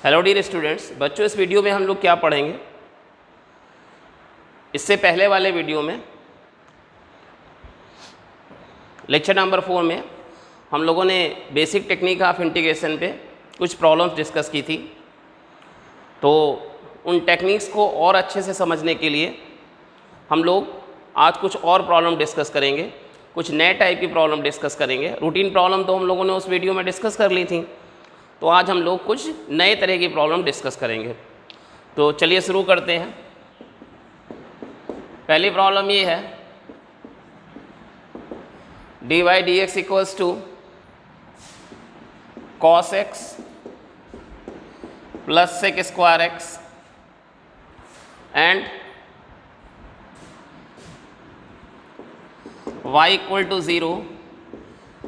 Hello dear students, बच्चों इस video में हम लोग क्या पढ़ेंगे। इससे पहले वाले वीडियो में लेक्चर नंबर 4 में हम लोगों ने बेसिक टेक्निक ऑफ इंटीग्रेशन पे कुछ प्रॉब्लम्स डिस्कस की थी। तो उन टेक्निक्स को और अच्छे से समझने के लिए हम लोग आज कुछ और प्रॉब्लम डिस्कस करेंगे, कुछ नए टाइप की प्रॉब्लम डिस्कस करेंगे। रूटीन प्रॉब्लम तो हम लोगों ने उस वीडियो में डिस्कस कर ली थी, तो आज हम लोग कुछ नए तरह की प्रॉब्लम डिस्कस करेंगे। तो चलिए शुरू करते हैं। पहली प्रॉब्लम ये है, dy dx equals to cos x plus sec square x and y equal to 0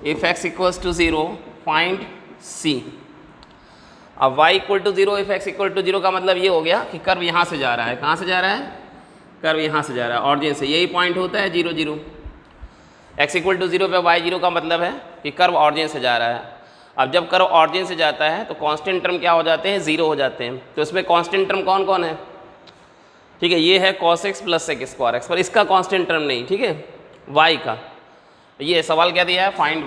if x equals to 0 find c। अब y equal to 0 if x equal to 0 का मतलब ये हो गया कि कर्व यहाँ से जा रहा है। कहाँ से जा रहा है? कर्व यहाँ से जा रहा है, ऑरिजिन से। यही पॉइंट होता है 0 0। x इक्वल टू 0 पे y 0 का मतलब है कि कर्व ऑरिजिन से जा रहा है। अब जब कर्व ऑरिजिन से जाता है तो कांस्टेंट टर्म क्या हो जाते हैं? 0 हो जाते हैं। तो इसमें कांस्टेंट टर्म कौन कौन है? ठीक है, ये है cos x plus sec square x, पर इसका कांस्टेंट टर्म नहीं, ठीक है, y का। ये सवाल क्या दिया है? फाइंड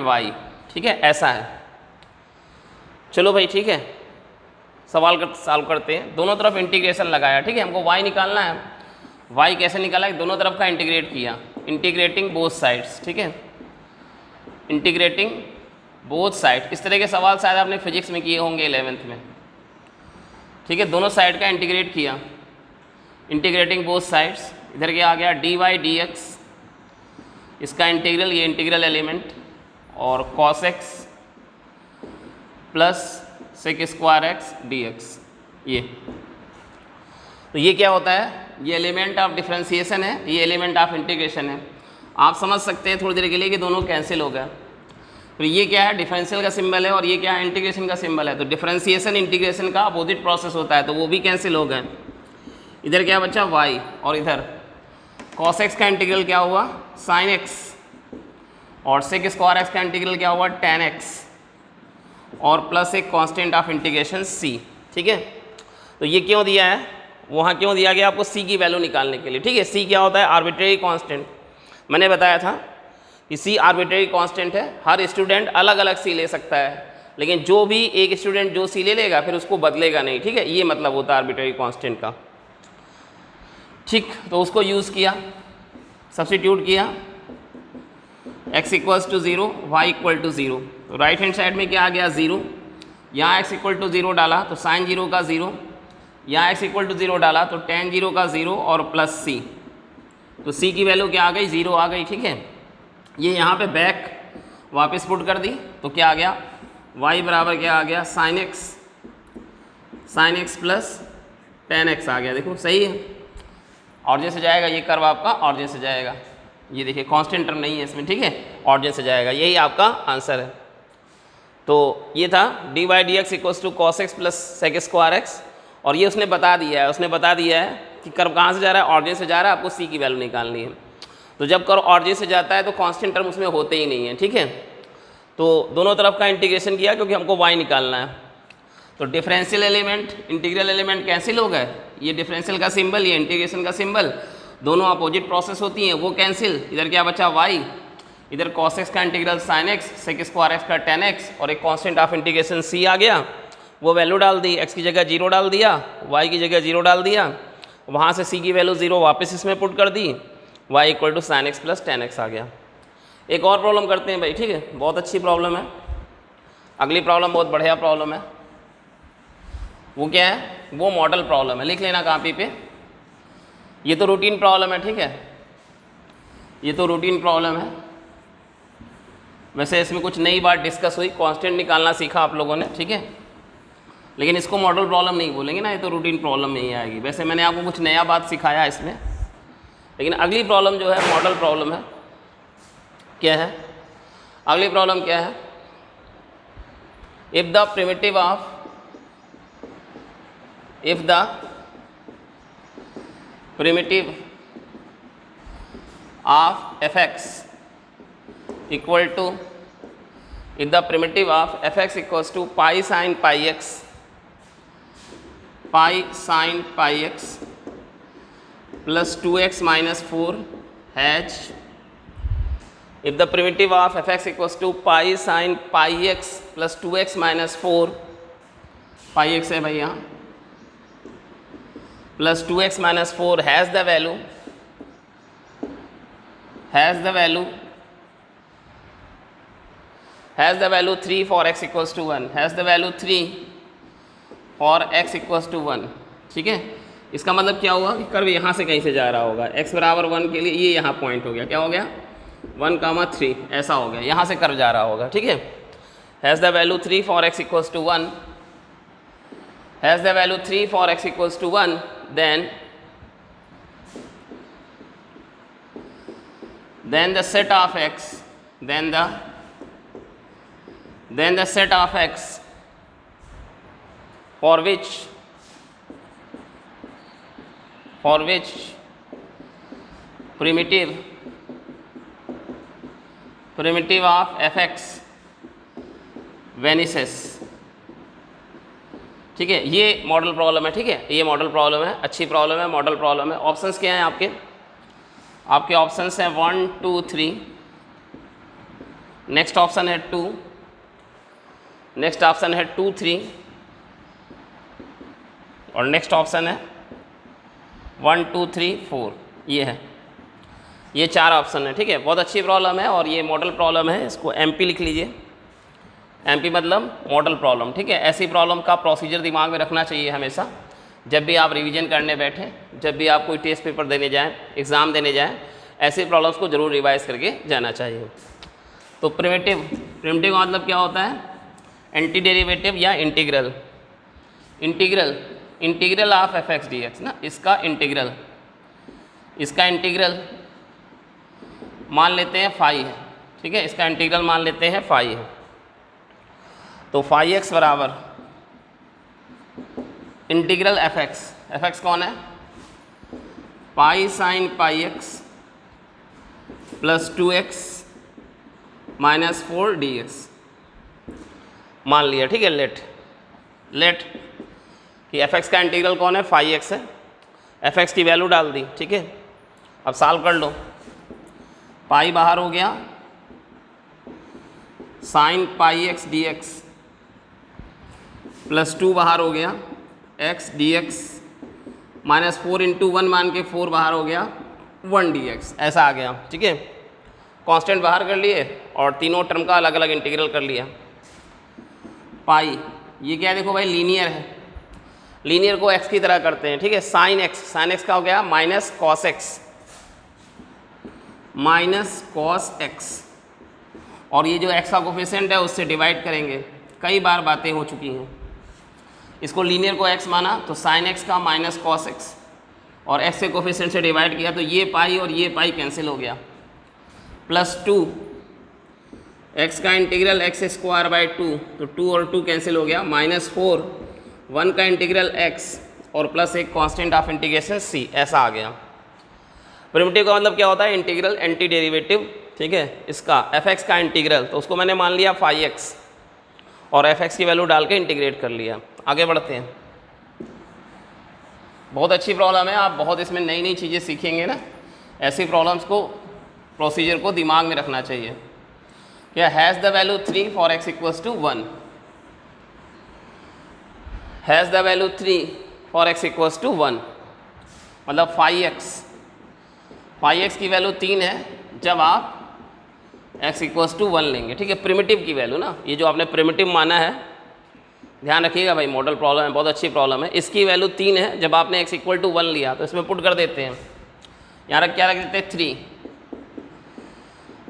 y, ठीक है, ऐसा है। चलो भाई, ठीक है, सॉल्व करते हैं। दोनों तरफ इंटीग्रेशन लगाया, ठीक है, हमको y निकालना है। y कैसे निकाला? दोनों तरफ का इंटीग्रेट किया, इंटीग्रेटिंग बोथ साइड्स, ठीक है, इंटीग्रेटिंग बोथ साइड। इस तरह के सवाल शायद आपने फिजिक्स में किए होंगे 11th में, ठीक है। दोनों साइड का इंटीग्रेट किया, इंटीग्रेटिंग बोथ साइड्स। इधर क्या आ गया? dy dx, इसका इंटीग्रल, ये इंटीग्रल एलिमेंट, और cos x plus sec square x dx। ये तो ये क्या होता है? ये एलिमेंट ऑफ डिफरेंशिएशन है, ये एलिमेंट ऑफ इंटीग्रेशन है। आप समझ सकते हैं थोड़ी देर के लिए कि दोनों कैंसिल हो गया। फिर ये क्या है? डिफरेंशियल का सिंबल है, और ये क्या है? इंटीग्रेशन का सिंबल है। तो डिफरेंशिएशन इंटीग्रेशन का अपोजिट प्रोसेस होता है, तो वो भी कैंसिल हो गए। इधर क्या बचा? y, और इधर cos x का इंटीग्रल क्या हुआ? sin x, और sec स्क्वायर x का इंटीग्रल क्या हुआ? tan x, और प्लस एक कांस्टेंट ऑफ इंटीग्रेशन c, ठीक है। तो ये क्यों दिया है? वहाँ क्यों दिया गया? आपको c की वैल्यू निकालने के लिए, ठीक है। c क्या होता है? Arbitrary constant. मैंने बताया था कि c आर्बिट्रेरी कांस्टेंट है। हर स्टूडेंट अलग अलग c ले सकता है, लेकिन जो भी एक स्टूडेंट जो c ले लेगा फिर उसको बदलेगा नहीं, ठीक है। ये मतलब होता है आर्बिट्रेरी कांस्टेंट का, ठीक। तो उसको यूज़ किया, सब्स्टिट्यूट किया, x equals to 0, y equal to 0। तो राइट हैंड साइड में क्या आ गया? 0। यहाँ x इक्वल टू 0 डाला तो साइन 0 का 0, यहाँ x इक्वल टू 0 डाला तो tan 0 का 0, और प्लस c। तो c की वैल्यू क्या आ गई? 0 आ गई, ठीक है। ये यहाँ पे बैक वापस पुट कर दी तो क्या आ गया? y बराबर क्या आ गया? Sine x plus tan x आ गया। देखो सही है, ऑरिजिन से जाएगा, ये कर्व आपका ऑरिजिन से जाएगा। ये देखिए कांस्टेंट टर्म नहीं है इसमें, ठीक है, ऑरिजिन से जाएगा। यही आपका आंसर है। तो ये था dy dx equals to cos x plus sec square x, और ये उसने बता दिया है, कि कर्व कहाँ से जा रहा है? ऑरिजिन से जा रहा है। आपको c की वैल्यू निकालनी है। तो जब कर्व ऑरिजिन से जाता है तो कांस्टेंट टर्म उसमें होते ही नहीं है, ठीक है। तो दोनों तरफ का इंटीग्रेशन किया क्योंकि हमको y निकालना है। तो differential element, integral element cancel हो गए। ये डिफरेंशियल का सिंबल, ये इंटीग्रेशन का सिंबल, दोनों अपोजिट प्रोसेस होती हैं, वो कैंसिल। इधर क्या बचा? y, इधर cos x का integral sin x, sec square x का tan x, और एक कांस्टेंट ऑफ इंटीग्रेशन c आ गया। वो वैल्यू डाल दी, x की जगह 0 डाल दिया, y की जगह 0 डाल दिया, वहाँ से c की वैल्यू 0 वापस इसमें पुट कर दी, y equal to sin x plus tan x आ गया। एक और प्रॉब्लम करते हैं भाई, ठीक है, बहुत अच्छी प्रॉब्लम है। अगली प्रॉब्लम बहुत बढ़िया प्रॉब्लम है। वो क्या है? वो मॉडल प्रॉब्लम है, लिख लेना कॉपी पे। ये तो रूटीन प्रॉब्लम है, ठीक है, ये तो रूटीन प्रॉब्लम है। वैसे इसमें कुछ नई बात डिस्कस हुई, कांस्टेंट निकालना सीखा आप लोगों ने, ठीक है, लेकिन इसको मॉडल प्रॉब्लम नहीं बोलेंगे ना, ये तो रूटीन प्रॉब्लम में ही आएगी। वैसे मैंने आपको कुछ नया बात सिखाया इसमें, लेकिन अगली प्रॉब्लम जो है मॉडल प्रॉब्लम है। क्या है अगली प्रॉब्लम? क्या है? If the primitive of fx equal to if the primitive of F X equals to pi sine pi X plus 2x minus 4 has, if the primitive of F X equals to pi sine pi X plus 2x minus 4, pi X है भाई यहाँ, plus 2x minus 4 has the value 3 for x equals to 1, has the value 3 for x equals to 1। ठीक है, इसका मतलब क्या हुआ कि कर्व यहाँ से कहीं से जा रहा होगा, x बराबर 1 के लिए ये यहाँ पॉइंट हो गया, क्या हो गया 1,3 ऐसा हो गया, यहाँ से कर्व जा रहा होगा। ठीक है, has the value 3 for x equals to 1, has the value 3 for x equals to 1, then the set of x, then the set of x for which primitive of fx vanishes। ठीक है, ये model problem है। ठीक है, ये model problem है, अच्छी problem है, मॉडल प्रॉब्लम है। ऑप्शंस क्या हैं आपके ऑप्शंस हैं 1 2 3, नेक्स्ट ऑप्शन है 2, नेक्स्ट ऑप्शन है 2 3 और नेक्स्ट ऑप्शन है 1 2 3 4, ये है, ये 4 ऑप्शन है। ठीक है, बहुत अच्छी प्रॉब्लम है और ये मॉडल प्रॉब्लम है, इसको MP लिख लीजिए, MP मतलब मॉडल प्रॉब्लम। ठीक है, ऐसी प्रॉब्लम का प्रोसीजर दिमाग में रखना चाहिए हमेशा, जब भी आप रिवीजन करने बैठें, जब भी आप कोई टेस्ट पेपर देने जाएं, एग्ज़ाम देने जाएं, ऐसी प्रॉब्लम्स को ज़रूर रिवाइज करके जाना चाहिए। तो प्रिमिटिव का मतलब क्या होता है, एंटी डेरिवेटिव या integral of F x D x ना, इसका इंटीग्रल मान लेते हैं फाई है। ठीक है, इसका इंटीग्रल मान लेते हैं फाई है। तो फाई एक्स बराबर इंटीग्रल एफ एक्स कौन है, पाई sine pi X plus 2x minus 4 dx मान लिया। ठीक है, लेट कि एफ एक्स का इंटीग्रल कौन है, फाई एक्स है, एफ एक्स की वैल्यू डाल दी। ठीक है, अब सॉल्व कर लो, पाई बाहर हो गया, sign pi x D x plus 2 बाहर हो गया, x dx माइनस 4 इंटू 1 मान के 4 बाहर हो गया, 1 dx ऐसा आ गया। ठीक है, कांस्टेंट बाहर कर लिए और तीनों टर्म का अलग अलग इंटीग्रल कर लिया। पाई ये क्या है, देखो भाई लीनियर है, लीनियर को x की तरह करते हैं। ठीक है, साइन एक्स का हो गया माइनस कॉस एक्स और ये जो x का कोफिशिएंट है उससे डिवाइड करेंगे, कई बार बातें हो चुकी हैं। इसको लीनियर को x माना तो साइन एक्स का माइनस कॉस एक्स और x के कोफिशिएंट से डिवाइड किया तो ये पाई और ये पाई कैंसिल हो गया, प्लस 2 x का इंटीग्रल x स्क्वायर बाई 2 तो 2 और 2 कैंसिल हो गया, माइनस 4 1 का इंटीग्रल x और प्लस एक कांस्टेंट ऑफ इंटीग्रेशन c ऐसा आ गया। प्रिमिटिव का मतलब क्या होता है, इंटीग्रल एंटी डेरिवेटिव। ठीक है, इसका एफ एक्स का इंटीग्रल तो उसको मैंने मान लिया फाई एक्स और एफ एक्स की वैल्यू डाल के इंटीग्रेट कर लिया। आगे बढ़ते हैं, बहुत अच्छी प्रॉब्लम है, आप बहुत इसमें नई नई चीज़ें सीखेंगे ना, ऐसी प्रॉब्लम्स को प्रोसीजर को दिमाग में रखना चाहिए। क्या has the value 3 for x equals to 1, has the value 3 for x equals to 1 मतलब फाई एक्स की वैल्यू 3 है जब आप x इक्वल्स टू 1 लेंगे। ठीक है, प्रिमिटिव की वैल्यू ना, ये जो आपने प्रिमिटिव माना है, ध्यान रखिएगा भाई, मॉडल प्रॉब्लम है, बहुत अच्छी प्रॉब्लम है। इसकी वैल्यू 3 है जब आपने x इक्वल टू 1 लिया तो इसमें पुट कर देते हैं, यहाँ क्या रख देते हैं 3,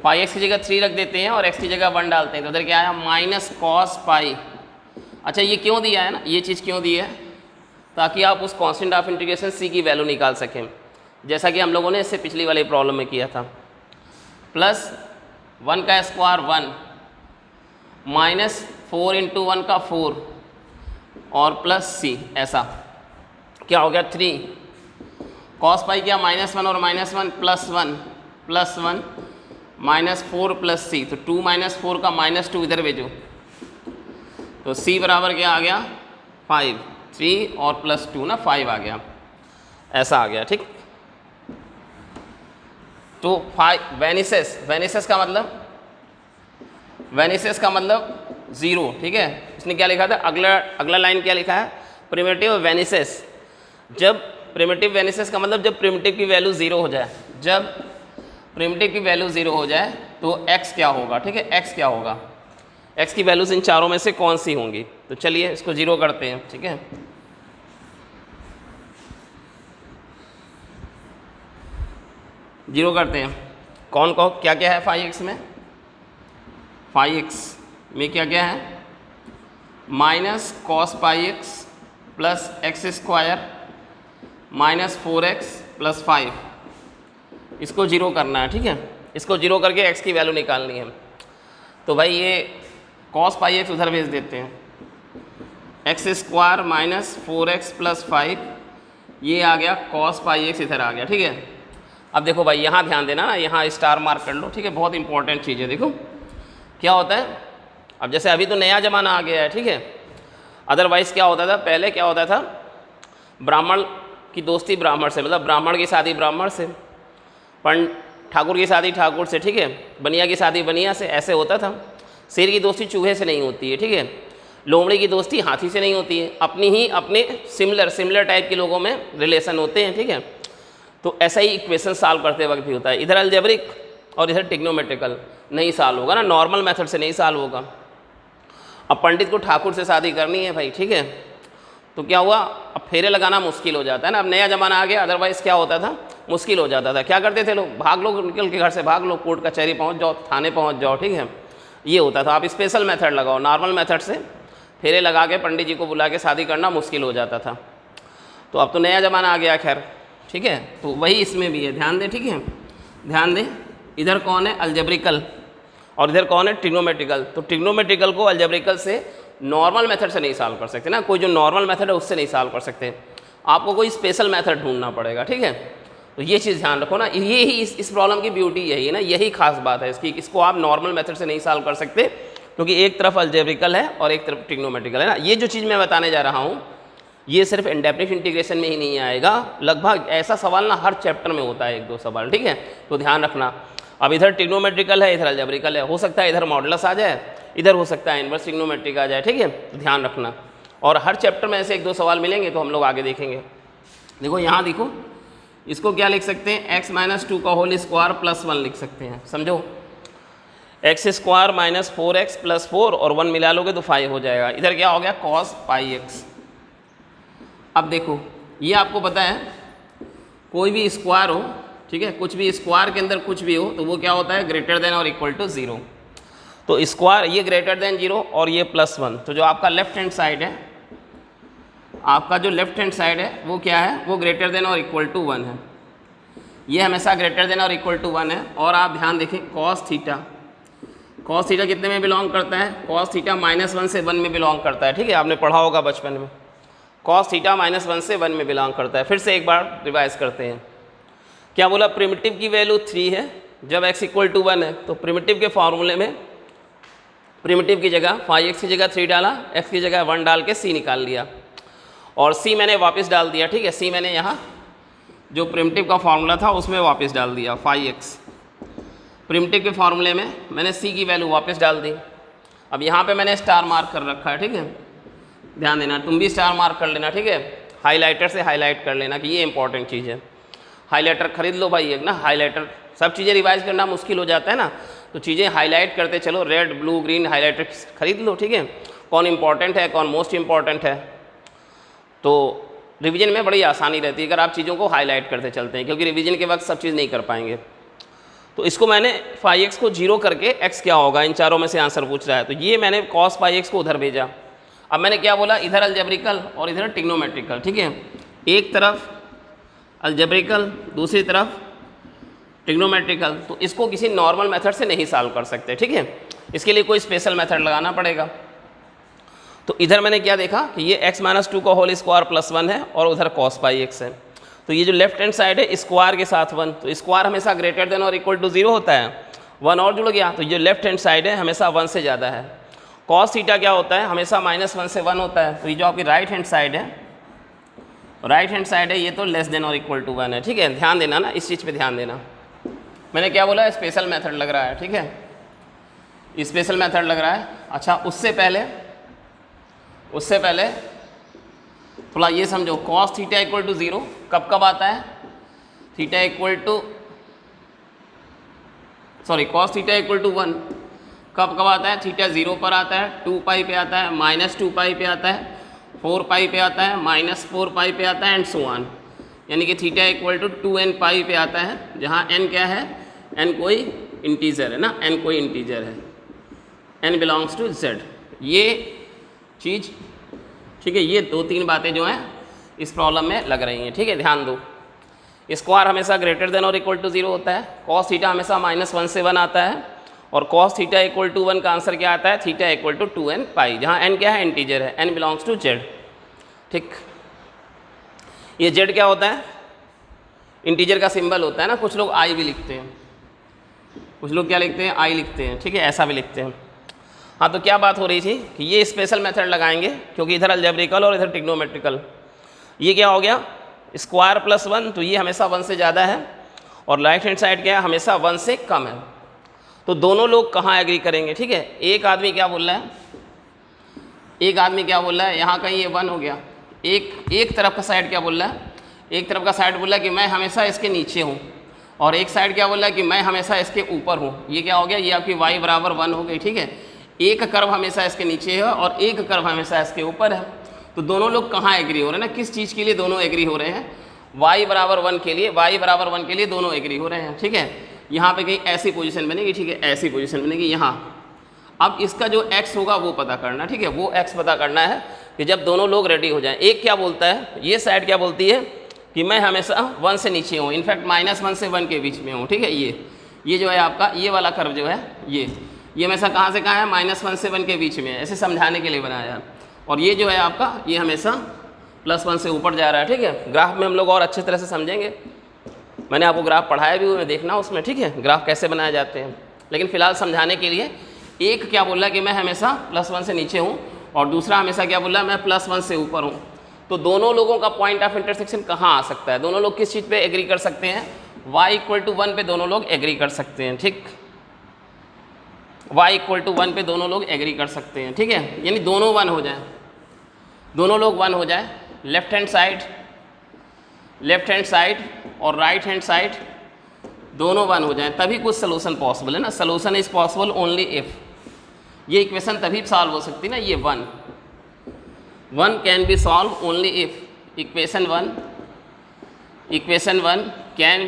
पाई एक्स की जगह 3 रख देते हैं और x की जगह 1 डालते हैं तो उधर क्या आया माइनस कॉस पाई। अच्छा, ये क्यों दिया है ना, ये चीज़ क्यों दी है, ताकि आप उस कांस्टेंट ऑफ इंटीग्रेशन c की वैल्यू निकाल सकें, जैसा कि हम लोगों ने इससे पिछली वाली प्रॉब्लम में किया था। प्लस 1 का स्क्वायर 1 माइनस 4 इंटू 1 का 4 और प्लस c ऐसा क्या हो गया 3 कॉस पाई क्या -1 और -1 +1 -4 + c, तो 2 - 4 का -2 इधर भेजो, तो c बराबर क्या आ गया 5, 3 और +2 ना 5 आ गया, ऐसा आ गया। ठीक, तो 5 वेनिसेस का मतलब, वेनिसेस का मतलब 0। ठीक है, इसने क्या लिखा था, अगला लाइन क्या लिखा है, प्रिमिटिव वेनिसेस। जब प्रिमिटिव वेनिसेस का मतलब जब प्रिमिटिव की वैल्यू 0 हो जाए, जब प्रिमिटिव की वैल्यू 0 हो जाए तो x क्या होगा। ठीक है, x क्या होगा, x की वैल्यूज इन चारों में से कौन सी होंगी। तो चलिए इसको 0 करते हैं। ठीक है, जीरो करते हैं। कौन क्या क्या है 5x में, 5x में क्या क्या है, -cos πx + x² -4x + 5, इसको 0 करना है। ठीक है, इसको 0 करके x की वैल्यू निकालनी है। तो भाई ये cos πx उधर भेज देते हैं, x² -4x + 5, ये आ गया cos πx इधर आ गया। ठीक है, अब देखो भाई यहाँ ध्यान देना ना, यहाँ स्टार मार्क कर लो। ठीक है, बहुत इंपॉर्टेंट चीज़ है। देखो क्या होता है, अब जैसे अभी तो नया ज़माना आ गया है। ठीक है, अदरवाइज़ क्या होता था, पहले क्या होता था, ब्राह्मण की दोस्ती ब्राह्मण से, मतलब ब्राह्मण की शादी ब्राह्मण से, ठाकुर की शादी ठाकुर से, ठीक है, बनिया की शादी बनिया से, ऐसे होता था। शेर की दोस्ती चूहे से नहीं होती है। ठीक है, लोमड़ी की दोस्ती हाथी से नहीं होती है, अपने सिमिलर टाइप के लोगों में रिलेशन होते हैं। ठीक है, तो ऐसा ही इक्वेशन सॉल्व करते वक्त भी होता है, इधर अलजेब्रिक और इधर टिग्नोमेट्रिकल नहीं सॉल्व होगा ना, नॉर्मल मेथड से नहीं सॉल्व होगा। अब पंडित को ठाकुर से शादी करनी है भाई। ठीक है, तो क्या हुआ, अब फेरे लगाना मुश्किल हो जाता है ना, अब नया ज़माना आ गया। अदरवाइज़ क्या होता था, मुश्किल हो जाता था। क्या करते थे लोग, भाग लो, निकल के घर से भाग लो, कोर्ट कचहरी पहुंच जाओ, थाने पहुंच जाओ। ठीक है, ये होता था। आप स्पेशल मेथड लगाओ, नॉर्मल मेथड से फेरे लगा के पंडित जी को बुला के शादी करना मुश्किल हो जाता था। तो अब तो नया ज़माना आ गया, खैर। ठीक है, तो वही इसमें भी है, ध्यान दें। ठीक है, ध्यान दें, इधर कौन है अलजेब्रिकल और इधर कौन है ट्रिग्नोमेट्रिकल। तो ट्रिग्नोमेट्रिकल को अलजेब्रिकल से नॉर्मल मेथड से नहीं सॉल्व कर सकते ना, कोई जो नॉर्मल मेथड है उससे नहीं सॉल्व कर सकते, आपको कोई स्पेशल मेथड ढूंढना पड़ेगा। ठीक है, तो ये चीज़ ध्यान रखो ना, ये ही इस प्रॉब्लम की ब्यूटी यही है ना, यही खास बात है इसकी, इसको आप नॉर्मल मेथड से नहीं सॉल्व कर सकते, क्योंकि एक तरफ अलजेब्रिकल है और एक तरफ ट्रिग्नोमेट्रिकल है ना। ये जो चीज़ मैं बताने जा रहा हूँ ये सिर्फ इंडेफिनिट इंटीग्रेशन में ही नहीं आएगा, लगभग ऐसा सवाल ना हर चैप्टर में होता है, 1-2 सवाल। ठीक है, तो ध्यान रखना। अब इधर ट्रिग्नोमेट्रिकल है, इधर अलजेब्रिकल है, हो सकता है इधर मॉडुलस आ जाए, इधर हो सकता है इन्वर्स ट्रिग्नोमेट्रिक आ जाए। ठीक है, तो ध्यान रखना, और हर चैप्टर में ऐसे 1-2 सवाल मिलेंगे, तो हम लोग आगे देखेंगे। देखो यहाँ देखो, इसको क्या लिख सकते हैं, x - 2 का होल स्क्वायर + 1 लिख सकते हैं। समझो, x² - 4x + 4 और 1 मिला लोगे तो 5 हो जाएगा। इधर क्या हो गया cos πx। अब देखो, ये आपको पता है कोई भी स्क्वायर हो, ठीक है, कुछ भी स्क्वायर के अंदर कुछ भी हो तो वो क्या होता है, ग्रेटर देन और इक्वल टू 0। तो स्क्वायर ये ग्रेटर देन 0 और ये +1, तो जो आपका लेफ्ट हैंड साइड है, आपका जो लेफ्ट हैंड साइड है वो क्या है, वो ग्रेटर देन और इक्वल टू 1 है। ये हमेशा ग्रेटर देन और इक्वल टू 1 है। और आप ध्यान देखें, cos थीटा कितने में बिलोंग करता है, cos थीटा -1 से 1 में बिलोंग करता है। ठीक है, आपने पढ़ा होगा बचपन में, cos थीटा -1 से 1 में बिलोंग करता है। फिर से एक बार रिवाइज करते हैं, क्या बोला, प्रिमिटिव की वैल्यू 3 है जब x = 1 है, तो प्रिमिटिव के फॉर्मूले में प्रिमिटिव की जगह 5x की जगह 3 डाला, x की जगह 1 डाल के c निकाल लिया, और c मैंने वापस डाल दिया। ठीक है, c मैंने यहाँ जो प्रिमिटिव का फार्मूला था उसमें वापस डाल दिया, 5x प्रिमिटिव के फार्मूले में मैंने c की वैल्यू वापस डाल दी। अब यहाँ पे मैंने स्टार मार्क कर रखा है। ठीक है, ध्यान देना, तुम भी स्टार मार्क कर लेना। ठीक है, हाइलाइटर से हाईलाइट कर लेना कि ये इंपॉर्टेंट चीज़ है। हाइलाइटर खरीद लो भाई एक ना, हाइलाइटर, सब चीज़ें रिवाइज करना मुश्किल हो जाता है ना, तो चीज़ें हाईलाइट करते चलो, रेड ब्लू ग्रीन हाइलाइटर खरीद लो। ठीक है, कौन इंपॉर्टेंट है कौन मोस्ट इंपॉर्टेंट है, तो रिवीजन में बड़ी आसानी रहती है अगर आप चीज़ों को हाईलाइट करते चलते हैं, क्योंकि रिवीजन के वक्त सब चीज़ नहीं कर पाएंगे। तो इसको मैंने 5x को 0 करके x क्या होगा, इन चारों में से आंसर पूछ रहा है, तो ये मैंने cos πx को उधर भेजा। अब मैंने क्या बोला, इधर अलजेब्रिकल और इधर ट्रिग्नोमेट्रिकल। ठीक है, एक तरफ अलजेब्रिकल दूसरी तरफ ट्रिग्नोमेट्रिकल, तो इसको किसी नॉर्मल मेथड से नहीं सॉल्व कर सकते। ठीक है, इसके लिए कोई स्पेशल मेथड लगाना पड़ेगा। तो इधर मैंने क्या देखा कि ये x - 2 का होल स्क्वायर +1 है और उधर cos πx है, तो ये जो लेफ्ट हैंड साइड है स्क्वायर के साथ 1, तो स्क्वायर हमेशा ग्रेटर देन और इक्वल टू 0 होता है, 1 और जुड़ गया, तो ये लेफ्ट हैंड साइड है हमेशा 1 से ज़्यादा है। कॉस थीटा क्या होता है, हमेशा -1 से 1 होता है, तो ये जो आपकी राइट हैंड साइड है, ये तो लेस देन और इक्वल टू 1 है। ठीक है, ध्यान देना ना, इस चीज़ पे ध्यान देना। मैंने क्या बोला, स्पेशल मेथड लग रहा है। ठीक है, स्पेशल मेथड लग रहा है। अच्छा, उससे पहले थोड़ा ये समझो, कॉस थीटा इक्वल टू 0 कब कब आता है, कॉस थीटा इक्वल टू 1 कब कब आता है, थीटा 0 पर आता है, 2 पाई पे आता है, -2 पाई पे आता है, 4 पाई पे आता है, -4 पाई पे आता है, एंड सो ऑन। यानी कि थीटा इक्वल टू 2n पाई पे आता है, जहाँ n क्या है, n कोई इंटीजर है ना, n कोई इंटीजर है, n बिलोंग्स टू z। ये चीज़ ठीक है, ये 2-3 बातें जो हैं इस प्रॉब्लम में लग रही हैं। ठीक है, ध्यान दो। स्क्वायर हमेशा ग्रेटर देन और इक्वल टू 0 होता है, कॉस थीटा हमेशा -1 से 1 आता है, और कॉस थीटा इक्वल टू 1 का आंसर क्या आता है, थीटा इक्वल टू 2n पाई, जहाँ n क्या है, इंटीजर है, n बिलोंग्स टू z। ठीक, ये z क्या होता है, इंटीजर का सिंबल होता है ना, कुछ लोग i भी लिखते हैं, कुछ लोग क्या लिखते हैं, i लिखते हैं। ठीक है, ऐसा भी लिखते हैं। हाँ, तो क्या बात हो रही थी कि ये स्पेशल मेथड लगाएंगे, क्योंकि इधर अलजेब्रिकल और इधर ट्रिग्नोमेट्रिकल। ये क्या हो गया, स्क्वायर प्लस 1, तो ये हमेशा 1 से ज़्यादा है, और राइट हैंड साइड क्या है, हमेशा 1 से कम है। तो दोनों लोग कहाँ एग्री करेंगे। ठीक है, एक आदमी क्या बोल रहा है, यहाँ कहीं ये 1 हो गया, एक तरफ का साइड क्या बोल रहा है, एक तरफ का साइड बोल रहा है कि मैं हमेशा इसके नीचे हूँ, और एक साइड क्या बोल रहा है कि मैं हमेशा इसके ऊपर हूँ। ये क्या हो गया, ये आपकी y बराबर 1 हो गई। ठीक है, एक कर्व हमेशा इसके नीचे है और एक कर्व हमेशा इसके ऊपर है। तो दोनों लोग कहाँ एग्री हो रहे हैं ना, किस चीज़ के लिए दोनों एग्री हो रहे हैं, y बराबर 1 के लिए दोनों एग्री हो रहे हैं। ठीक है, यहाँ पे कहीं ऐसी पोजीशन बनेगी, ठीक है, ऐसी पोजीशन बनेगी यहाँ। अब इसका जो x होगा वो पता करना। ठीक है, वो x पता करना है कि जब दोनों लोग रेडी हो जाएं। एक क्या बोलता है, ये साइड क्या बोलती है कि मैं हमेशा 1 से नीचे हूँ, इनफैक्ट -1 से 1 के बीच में हूँ। ठीक है, ये जो है आपका ये वाला कर्व जो है, ये हमेशा कहाँ से कहाँ है, -1 से 1 के बीच में है, ऐसे समझाने के लिए बनाया। और ये जो है आपका, ये हमेशा +1 से ऊपर जा रहा है। ठीक है, ग्राफ में हम लोग और अच्छे तरह से समझेंगे, मैंने आपको ग्राफ पढ़ाया भी हुआ है, देखना उसमें। ठीक है, ग्राफ कैसे बनाए जाते हैं, लेकिन फिलहाल समझाने के लिए एक क्या बोल रहा है कि मैं हमेशा +1 से नीचे हूँ, और दूसरा हमेशा क्या बोल रहा है, मैं +1 से ऊपर हूँ। तो दोनों लोगों का पॉइंट ऑफ इंटरसेक्शन कहाँ आ सकता है, दोनों लोग किस चीज़ पे एग्री कर सकते हैं, y = 1 पे दोनों लोग एग्री कर सकते हैं। ठीक, y = 1 पे दोनों लोग एग्री कर सकते हैं। ठीक है, यानी दोनों 1 हो जाए, दोनों लोग 1 हो जाए, लेफ्ट हैंड साइड और राइट हैंड साइड दोनों 1 हो जाए, तभी कुछ सोल्यूशन पॉसिबल है ना। Solution is possible only if, ये इक्वेशन तभी सॉल्व हो सकती है ना, ये 1 can be solve only if, equation 1 can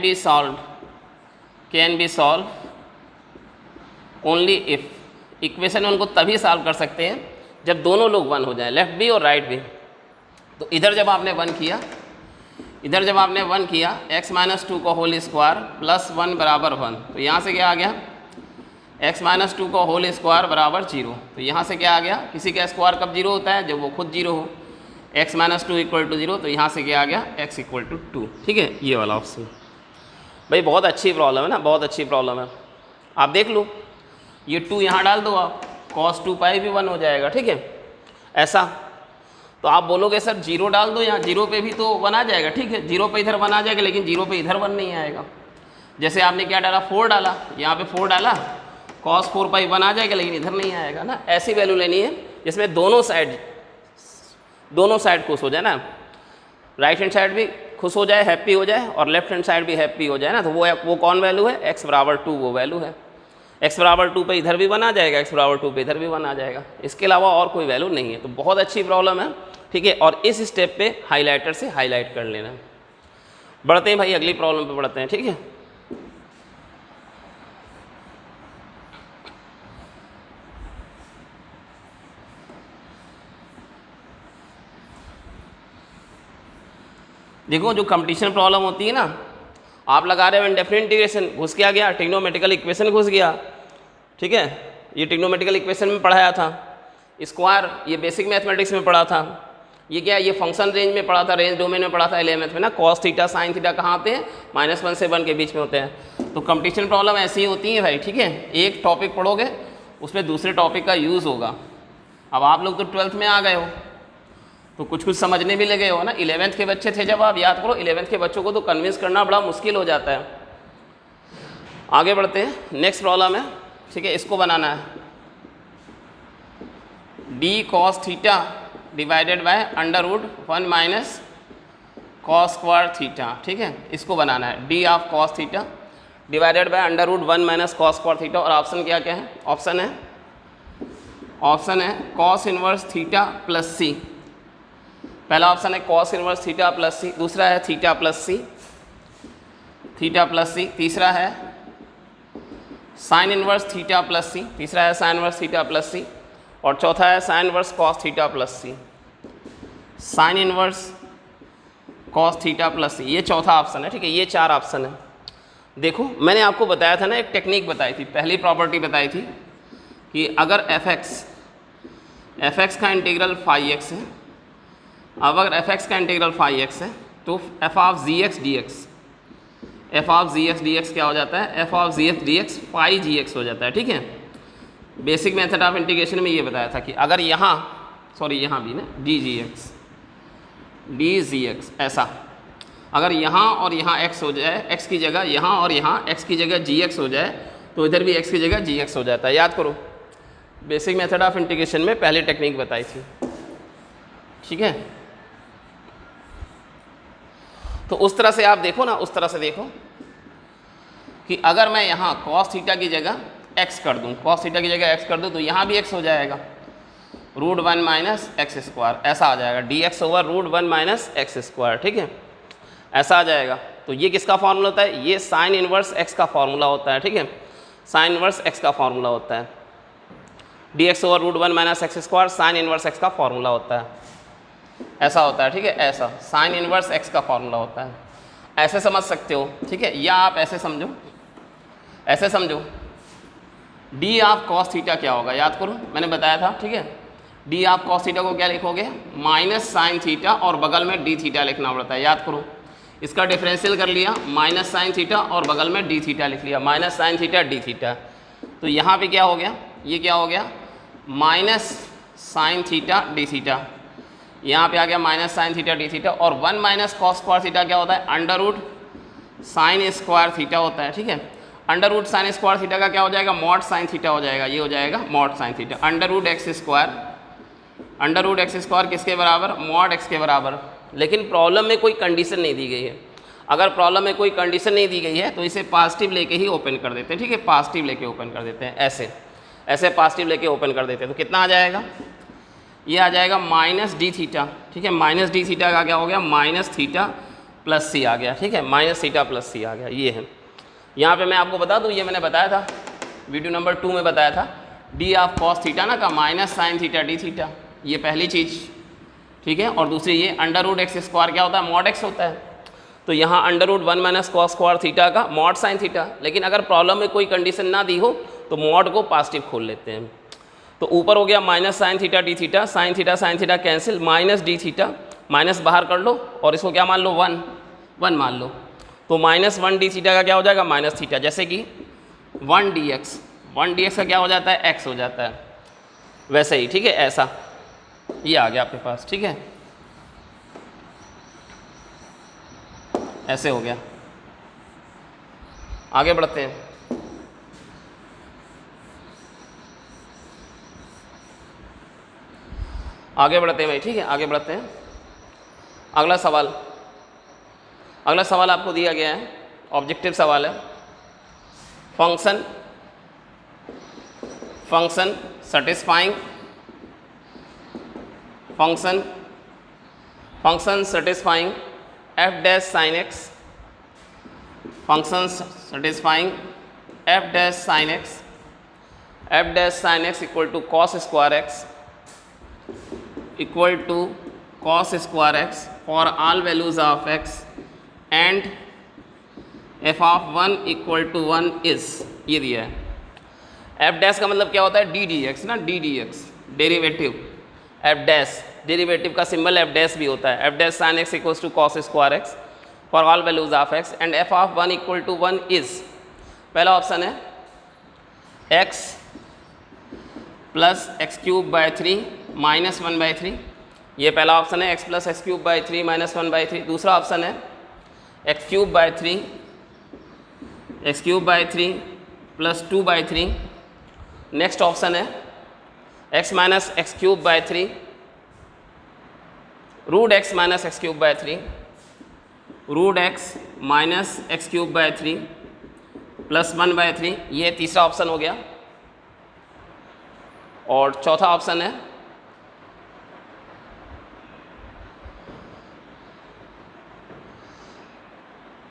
be solve only if. Equation 1 को तभी सॉल्व कर सकते हैं जब दोनों लोग 1 हो जाए, लेफ्ट भी और राइट भी। तो इधर जब आपने 1 किया, x - 2 का होल स्क्वायर +1 बराबर 1, तो यहाँ से क्या आ गया, x - 2 का होल स्क्वायर बराबर 0। तो यहाँ से क्या आ गया, किसी का स्क्वायर कब 0 होता है, जब वो खुद 0 हो। x - 2 = 0, तो यहाँ से क्या आ गया, x = 2। ठीक है, ये वाला ऑप्शन। भाई बहुत अच्छी प्रॉब्लम है ना, बहुत अच्छी प्रॉब्लम है। आप देख लो, ये 2 यहाँ डाल दो आप, cos 2π भी 1 हो जाएगा। ठीक है, ऐसा। तो आप बोलोगे सर 0 डाल दो यहाँ, 0 पे भी तो 1 आ जाएगा। ठीक है, 0 पे इधर 1 आ जाएगा, लेकिन 0 पे इधर 1 नहीं आएगा। जैसे आपने क्या डाला, 4 डाला, यहाँ पे 4 डाला, cos 4π 1 आ जाएगा, लेकिन इधर नहीं आएगा ना। ऐसी वैल्यू लेनी है जिसमें दोनों साइड खुश हो जाए ना, राइट हैंड साइड भी खुश हो जाए, हैप्पी हो जाए, और लेफ्ट हैंड साइड भी हैप्पी हो जाए ना। तो वो कौन वैल्यू है, x = 2 वो वैल्यू है। x = 2 पे इधर भी 1 आ जाएगा, x = 2 पे इधर भी 1 आ जाएगा, इसके अलावा और कोई वैल्यू नहीं है। तो बहुत अच्छी प्रॉब्लम है। ठीक है, और इस स्टेप पे हाइलाइटर से हाईलाइट कर लेना। बढ़ते हैं भाई, अगली प्रॉब्लम पे बढ़ते हैं। ठीक है, देखो जो कंपटीशन प्रॉब्लम होती है ना, आप लगा रहे हो इंडेफिनिट इंटीग्रेशन, घुस क्या गया, ट्रिग्नोमेट्रिकल इक्वेशन घुस गया। ठीक है, ये ट्रिग्नोमेट्रिकल इक्वेशन में पढ़ाया था, स्क्वायर ये बेसिक मैथमेटिक्स में पढ़ा था, ये क्या, ये फंक्शन रेंज में पढ़ा था, रेंज डोमेन में पढ़ा था 11th में ना। cos थीटा sin थीटा कहाँ आते हैं, -1 से 1 के बीच में होते हैं। तो कंपटीशन प्रॉब्लम ऐसी ही होती है भाई, ठीक है, एक टॉपिक पढ़ोगे उसमें दूसरे टॉपिक का यूज़ होगा। अब आप लोग तो 12th में आ गए हो तो कुछ कुछ समझने भी लगे हो ना। 11th के बच्चे थे जब, आप याद करो 11th के बच्चों को तो कन्विंस करना बड़ा मुश्किल हो जाता है। आगे बढ़ते हैं, नेक्स्ट प्रॉब्लम है, ठीक है, इसको बनाना है d cos theta divided by under root 1 minus cos square theta, ठीक है, इसको बनाना है d of cos theta divided by under root 1 minus cos square theta. और ऑप्शन क्या क्या है, ऑप्शन है cos inverse theta plus C. पहला ऑप्शन है cos inverse theta plus C, दूसरा है थीटा प्लस सी, तीसरा है sine inverse theta plus C, तीसरा है साइन इनवर्स थीटा प्लस सी, और चौथा है sine inverse cos theta plus c, sine inverse cos theta plus c, ये चौथा ऑप्शन है, ठीक है। ये 4 ऑप्शन है। देखो मैंने आपको बताया था ना, एक टेक्निक बताई थी, पहली प्रॉपर्टी बताई थी कि अगर fx का इंटीग्रल फाई एक्स है, अब अगर fx का इंटीग्रल फाई एक्स है तो f ऑफ gx dx क्या हो जाता है, f of gx dx phi gx हो जाता है, ठीक है। बेसिक मेथड ऑफ इंटीग्रेशन में ये बताया था कि अगर यहाँ भी ना dgx ऐसा, अगर यहाँ और यहाँ x हो जाए, x की जगह यहाँ और यहाँ x की जगह gx हो जाए तो इधर भी x की जगह gx हो जाता है। याद करो बेसिक मेथड ऑफ इंटीग्रेशन में पहली टेक्निक बताई थी, ठीक है। तो उस तरह से आप देखो ना, उस तरह से देखो कि अगर मैं यहाँ cos थीटा की जगह x कर दूँ, तो यहाँ भी x हो जाएगा रूट 1 माइनस एक्स स्क्वायर, ऐसा आ जाएगा dx over root 1 minus x square, ठीक है, ऐसा आ जाएगा। तो ये किसका फार्मूला होता है, ये साइन इनवर्स x का फार्मूला होता है, ठीक है, साइन इनवर्स x का फार्मूला होता है, dx over root 1 minus x square sine inverse x का फार्मूला होता है, ऐसा होता है, ठीक है, ऐसा साइन इनवर्स x का फार्मूला होता है। ऐसे समझ सकते हो, ठीक है, या आप ऐसे समझो d ऑफ कॉस थीटा क्या होगा, याद करो मैंने बताया था, ठीक है। d ऑफ कॉस थीटा को क्या लिखोगे, माइनस साइन थीटा और बगल में d थीटा लिखना पड़ता है, याद करो। इसका डिफरेंशियल कर लिया, माइनस साइन थीटा और बगल में d थीटा लिख लिया, minus sine theta d theta. तो यहाँ पे क्या हो गया, ये क्या हो गया, minus sine theta d theta, यहाँ पे आ गया minus sine theta d theta, और 1 माइनस कॉस स्क्वायर थीटा क्या होता है, under root sine square theta होता है, ठीक है। Under root sine square theta का क्या हो जाएगा, मॉड साइन थीटा हो जाएगा, ये हो जाएगा mod sine theta. Under root X square किसके बराबर, मॉड एक्स के बराबर। लेकिन प्रॉब्लम में कोई कंडीशन नहीं दी गई है, अगर प्रॉब्लम में कोई कंडीशन नहीं दी गई है तो इसे पॉजिटिव लेके ही ओपन कर देते हैं, ठीक है, पॉजिटिव लेके ओपन कर देते हैं, ऐसे पॉजिटिव लेके ओपन कर देते हैं। तो कितना आ जाएगा, ये आ जाएगा माइनस डी थीटा, ठीक है, माइनस डी थीटा का क्या हो गया, माइनस थीटा प्लस सी आ गया, ठीक है, माइनस थीटा प्लस सी आ गया, ये है। यहाँ पे मैं आपको बता दूँ, ये मैंने बताया था वीडियो नंबर 2 में बताया था, डी ऑफ कॉस थीटा ना का minus sine theta D theta, ये पहली चीज़, ठीक है। और दूसरी ये अंडर रूट एक्स स्क्वायर क्या होता है, मॉड एक्स होता है, तो यहाँ under root 1 minus cos square theta का मॉड साइन थीटा। लेकिन अगर प्रॉब्लम में कोई कंडीशन ना दी हो तो मॉड को पॉजिटिव खोल लेते हैं। तो ऊपर हो गया minus sine theta D theta, sine theta cancel, minus D theta, minus बाहर कर लो और इसको क्या मान लो, 1 मान लो। तो माइनस 1 डी थीटा का क्या हो जाएगा, माइनस थीटा, जैसे कि 1 डी एक्स का क्या हो जाता है, एक्स हो जाता है, वैसे ही, ठीक है, ऐसा ये आ गया आपके पास, ठीक है, ऐसे हो गया। आगे बढ़ते हैं, भाई, ठीक है, आगे बढ़ते हैं। अगला सवाल आपको दिया गया है, ऑब्जेक्टिव सवाल है। Function satisfying f dash sin x, f dash sin x equal to cos square x for all values of x and f of 1 equal to 1 is, ये दिया है। f dash का मतलब क्या होता है, d dx ना, d dx derivative, f dash derivative का सिंबल f dash भी होता है। f dash sin x equals to cos square x for all values of x and f of 1 equal to 1 is, पहला option है x plus x cube by 3 minus 1/3, ये पहला option है, x plus x cube by 3 minus 1/3। दूसरा option है x cube by 3 plus 2/3। Next option है x minus x cube by 3 root x minus x cube by 3 root x minus x cube by 3 plus 1/3, ये तीसरा option हो गया। और चौथा option है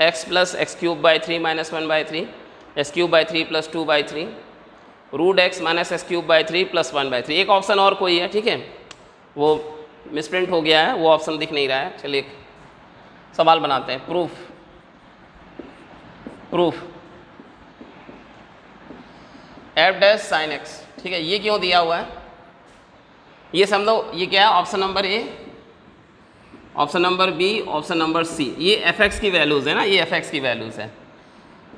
x plus x cube by 3 minus 1/3 x cube by 3 plus 2/3 root x minus x cube by 3 plus 1/3। एक option और कोई है, ठीक है, वो मिसप्रिंट हो गया है, वो ऑप्शन दिख नहीं रहा है। चलिए सवाल बनाते हैं। Proof F dash sine x, ठीक है, ये क्यों दिया हुआ है ये समझो। ये क्या है, option number A, option number B, option number C, ये एफ एक्स की वैल्यूज़ है ना, ये एफ एक्स की वैल्यूज़ है,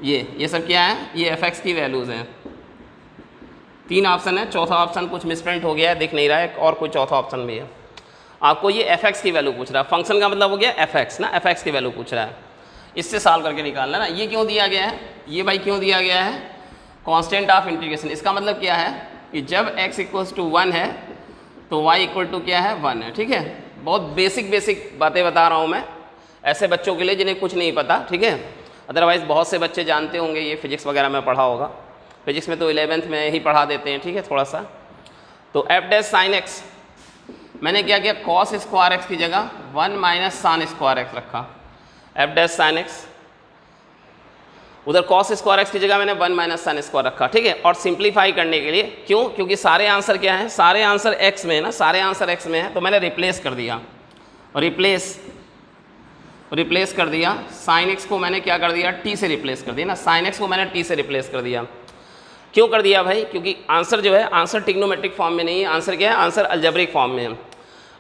ये सब क्या है, ये एफ एक्स की वैल्यूज़ हैं। 3 ऑप्शन है, चौथा ऑप्शन कुछ मिसप्रिंट हो गया है, दिख नहीं रहा है, और कोई चौथा ऑप्शन भी है। आपको ये एफ एक्स की वैल्यू पूछ रहा है, फंक्शन का मतलब हो गया एफ एक्स ना, एफ एक्स की वैल्यू पूछ रहा है, इससे सॉल्व करके निकालना ना। ये क्यों दिया गया है, ये भाई क्यों दिया गया है, कांस्टेंट ऑफ इंटीग्रेशन। इसका मतलब क्या है कि जब x इक्वल्स टू 1 है तो y इक्वल टू क्या है, 1 है, ठीक है। बहुत बेसिक बातें बता रहा हूँ मैं ऐसे बच्चों के लिए जिन्हें कुछ नहीं पता, ठीक है। अदरवाइज़ बहुत से बच्चे जानते होंगे, ये फिजिक्स वगैरह में पढ़ा होगा, फिजिक्स में तो 11th में ही पढ़ा देते हैं, ठीक है, थोड़ा सा। तो एफ डैश साइन एक्स, मैंने क्या किया, कॉस स्क्वायर एक्स की जगह 1 माइनस साइन स्क्वायर एक्स रखा, एफ डैश साइन एक्स। उधर कॉस स्क्वायर एक्स की जगह मैंने 1 माइनस साइन स्क्वायर रखा, ठीक है। और सिंप्लीफाई करने के लिए, क्यों, क्योंकि सारे आंसर क्या है, सारे आंसर एक्स में है ना, सारे आंसर एक्स में है, तो मैंने रिप्लेस कर दिया, रिप्लेस कर दिया। साइन एक्स को मैंने क्या कर दिया, टी से रिप्लेस कर दिया ना, साइन एक्स को मैंने टी से रिप्लेस कर दिया। क्यों कर दिया भाई, क्योंकि आंसर जो है, आंसर ट्रिग्नोमेट्रिक फॉर्म में नहीं है, आंसर क्या है, आंसर अलजेब्रिक फॉर्म में है।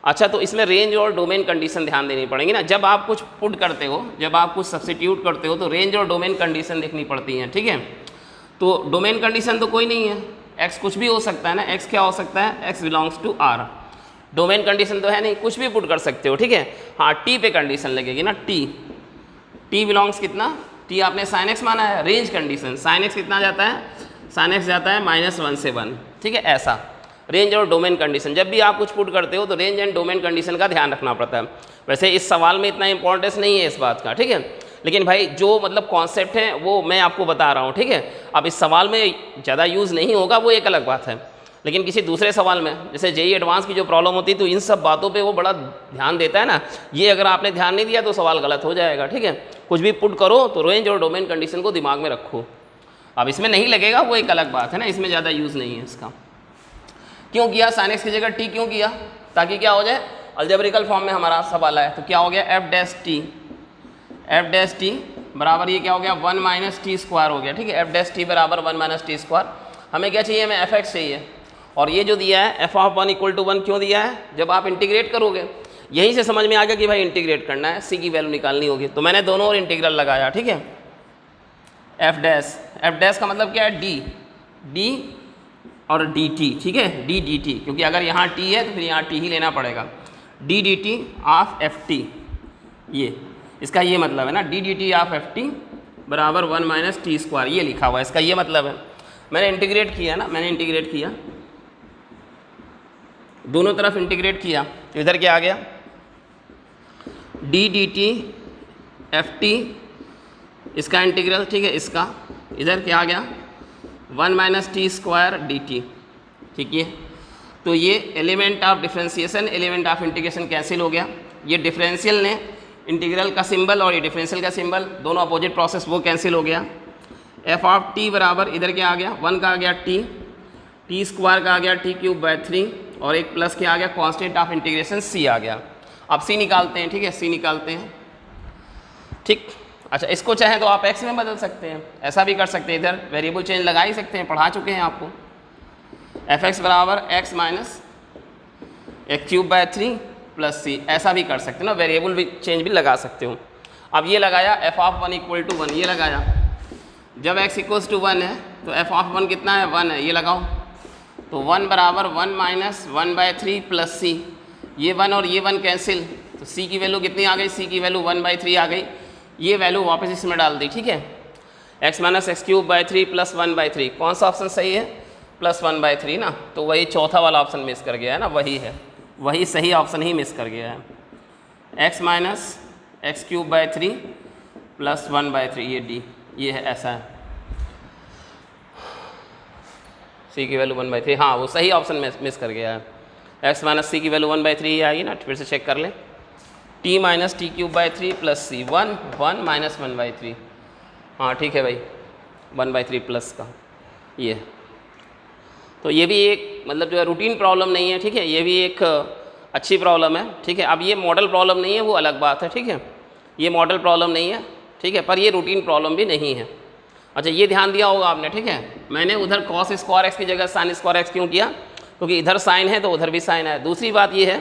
अच्छा, तो इसमें रेंज और डोमेन कंडीशन ध्यान देनी पड़ेगी ना, जब आप कुछ पुट करते हो, जब आप कुछ सब्स्टिट्यूट करते हो तो रेंज और डोमेन कंडीशन देखनी पड़ती हैं, ठीक है। तो डोमेन कंडीशन तो कोई नहीं है, x कुछ भी हो सकता है ना, x क्या हो सकता है, x belongs to r। Domain condition तो है नहीं, कुछ भी पुट कर सकते हो, ठीक है। हाँ, t पे कंडीशन लगेगी ना, t बिलोंग्स कितना, t आपने साइन x माना है, रेंज कंडीशन, साइन x कितना जाता है, साइन x जाता है -1 से 1, ठीक है। ऐसा रेंज और डोमेन कंडीशन, जब भी आप कुछ पुट करते हो तो रेंज एंड डोमेन कंडीशन का ध्यान रखना पड़ता है। वैसे इस सवाल में इतना इंपॉर्टेंस नहीं है इस बात का, ठीक है, लेकिन भाई जो मतलब कॉन्सेप्ट है वो मैं आपको बता रहा हूँ, ठीक है। अब इस सवाल में ज़्यादा यूज़ नहीं होगा वो एक अलग बात है, लेकिन किसी दूसरे सवाल में, जैसे जेईई एडवांस की जो प्रॉब्लम होती है, तो इन सब बातों पर वो बड़ा ध्यान देता है ना। ये अगर आपने ध्यान नहीं दिया तो सवाल गलत हो जाएगा, ठीक है। कुछ भी पुट करो तो रेंज और डोमेन कंडीशन को दिमाग में रखो। अब इसमें नहीं लगेगा वो एक अलग बात है ना, इसमें ज़्यादा यूज़ नहीं है इसका। क्यों किया, साइन एक्स की जगह टी क्यों किया, ताकि क्या हो जाए, अलजेब्रिकल फॉर्म में हमारा सवाल आया। तो क्या हो गया, एफ डैश टी बराबर ये क्या हो गया, 1 माइनस टी स्क्वायर हो गया, ठीक है। एफ डैश टी बराबर 1 माइनस टी स्क्वायर। हमें क्या चाहिए, हमें एफ एक्स चाहिए, और ये जो दिया है एफ ऑफ 1 इक्वल टू 1 क्यों दिया है, जब आप इंटीग्रेट करोगे यहीं से समझ में आ गया कि भाई इंटीग्रेट करना है, सी की वैल्यू निकालनी होगी, तो मैंने दोनों और इंटीग्रल लगाया, ठीक है। एफ डैश का मतलब क्या है, डी और डी टी, ठीक है, डी डी टी, क्योंकि अगर यहाँ टी है तो फिर यहाँ टी ही लेना पड़ेगा, D D T of F T, ये इसका ये मतलब है ना, D D T of F T बराबर 1 माइनस टी स्क्वायर, ये लिखा हुआ है, इसका ये मतलब है। मैंने इंटीग्रेट किया ना, मैंने इंटीग्रेट किया, दोनों तरफ इंटीग्रेट किया, तो इधर क्या आ गया, D D T F T, इसका इंटीग्रल, ठीक है, इसका इधर क्या आ गया, 1 minus T square D T, ठीक है। तो ये element of differentiation, element of integration cancel हो गया, ये डिफरेंशियल ने इंटीग्रल का सिंबल और ये डिफरेंशियल का सिंबल दोनों अपोजिट प्रोसेस, वो कैंसिल हो गया। एफ ऑफ टी बराबर इधर क्या आ गया, 1 का आ गया टी स्क्वायर का आ गया टी क्यूब बाय 3, और एक प्लस क्या आ गया, कांस्टेंट ऑफ इंटीग्रेशन सी आ गया। अब सी निकालते हैं, ठीक है, सी निकालते हैं, ठीक। अच्छा, इसको चाहे तो आप x में बदल सकते हैं, ऐसा भी कर सकते हैं, इधर वेरिएबल चेंज लगा ही सकते हैं, पढ़ा चुके हैं आपको। एफ एक्स बराबर x minus x cube by 3 plus c, ऐसा भी कर सकते हैं ना, वेरिएबल भी चेंज भी लगा सकते हो। अब ये लगाया एफ ऑफ 1 इक्वल टू 1, ये लगाया, जब x इक्वल्स टू 1 है तो f ऑफ 1 कितना है, 1 है, ये लगाओ। तो 1 बराबर 1 माइनस 1/3 प्लस c, ये 1 और ये 1 कैंसिल, तो c की वैल्यू कितनी आ गई, c की वैल्यू 1/3 आ गई। ये वैल्यू वापस इसमें डाल दी, ठीक है। x minus x cube by 3 plus 1/3, कौन सा ऑप्शन सही है, प्लस 1/3 ना, तो वही चौथा वाला ऑप्शन मिस कर गया है ना, वही है, वही सही ऑप्शन ही मिस कर गया है। x minus x cube by 3 plus 1/3, ये डी, ये है, ऐसा है। c की वैल्यू 1/3, हाँ वो सही ऑप्शन मिस कर गया है। x माइनस c की वैल्यू 1/3 आएगी ना, फिर से चेक कर लें। t minus T cube by 3 plus c, 1 minus 1/3, हाँ ठीक है भाई, 1/3 प्लस का ये। तो ये भी एक मतलब जो है रूटीन प्रॉब्लम नहीं है, ठीक है, ये भी एक अच्छी प्रॉब्लम है, ठीक है। अब ये मॉडल प्रॉब्लम नहीं है, वो अलग बात है, ठीक है, ये मॉडल प्रॉब्लम नहीं है, ठीक है, पर ये रूटीन प्रॉब्लम भी नहीं है। अच्छा ये ध्यान दिया होगा आपने, ठीक है, मैंने उधर कॉस स्क्वायर एक्स की जगह साइन स्क्वायर एक्स क्यों किया, क्योंकि इधर साइन है तो उधर भी साइन है। दूसरी बात ये है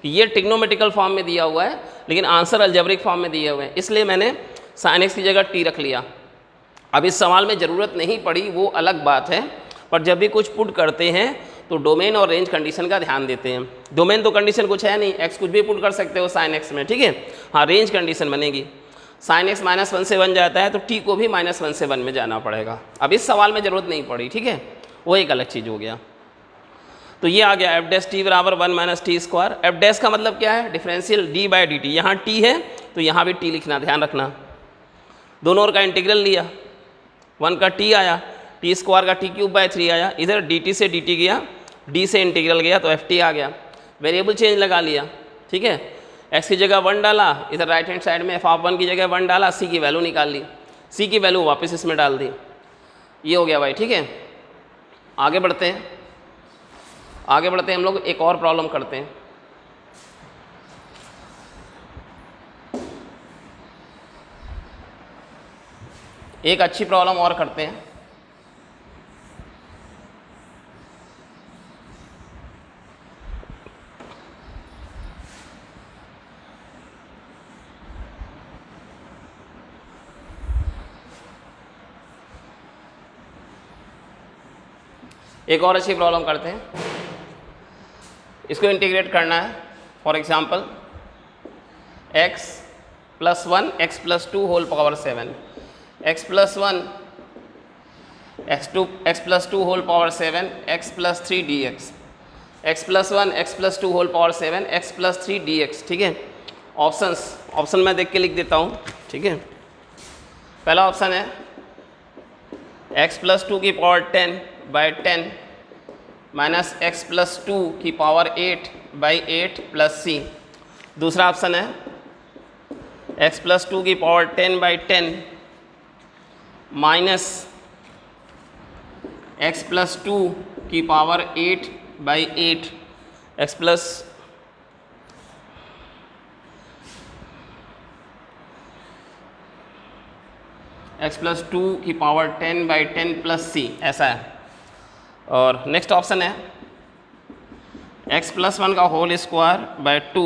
कि ये ट्रिग्नोमेट्रिकल फॉर्म में दिया हुआ है लेकिन आंसर अलजेब्रिक फॉर्म में दिए हुए हैं, इसलिए मैंने साइन एक्स की जगह टी रख लिया। अब इस सवाल में ज़रूरत नहीं पड़ी, वो अलग बात है, पर जब भी कुछ पुट करते हैं तो डोमेन और रेंज कंडीशन का ध्यान देते हैं। डोमेन तो कंडीशन कुछ है नहीं, एक्स कुछ भी पुट कर सकते हो साइन एक्स में, ठीक है, हाँ रेंज कंडीशन बनेगी, साइन एक्स -1 से 1 जाता है तो टी को भी -1 से 1 में जाना पड़ेगा। अब इस सवाल में ज़रूरत नहीं पड़ी, ठीक है, वो एक अलग चीज़ हो गया। तो ये आ गया एफ डैश टी बराबर 1 minus T square. F dash का मतलब क्या है, differential D by D T, यहाँ टी है तो यहाँ भी टी लिखना, ध्यान रखना। दोनों ओर का इंटीग्रल लिया, 1 का टी आया, टी स्क्वायर का टी क्यूब बाई 3 आया, इधर डी टी से डी टी गया, डी से इंटीग्रल गया तो एफ टी आ गया। वेरिएबल चेंज लगा लिया, ठीक है, एक्स की जगह 1 डाला, इधर राइट हैंड साइड में एफ ऑफ 1 की जगह 1 डाला, सी की वैल्यू निकाल ली, सी की वैल्यू वापस इसमें डाल दी, ये हो गया भाई, ठीक है। आगे बढ़ते हैं, आगे बढ़ते हैं, हम लोग एक और प्रॉब्लम करते हैं। एक अच्छी प्रॉब्लम और करते हैं। एक और अच्छी प्रॉब्लम करते हैं, इसको इंटीग्रेट करना है। For example x + 1 x + 2 whole power 7, x + 1 x + 2 whole power 7 x + 3 dx, x + 1 x + 2 whole power 7 x + 3 dx, ठीक है। ऑप्शन मैं देख के लिख देता हूँ, ठीक है। पहला ऑप्शन है x + 2 की पावर 10/10 माइनस x + 2 की पावर 8/8 प्लस c। दूसरा ऑप्शन है x + 2 की पावर 10/10 माइनस x + 2 की पावर 8/8 x + 2 की पावर 10/10 प्लस c, ऐसा है। और नेक्स्ट ऑप्शन है x + 1 का whole square by 2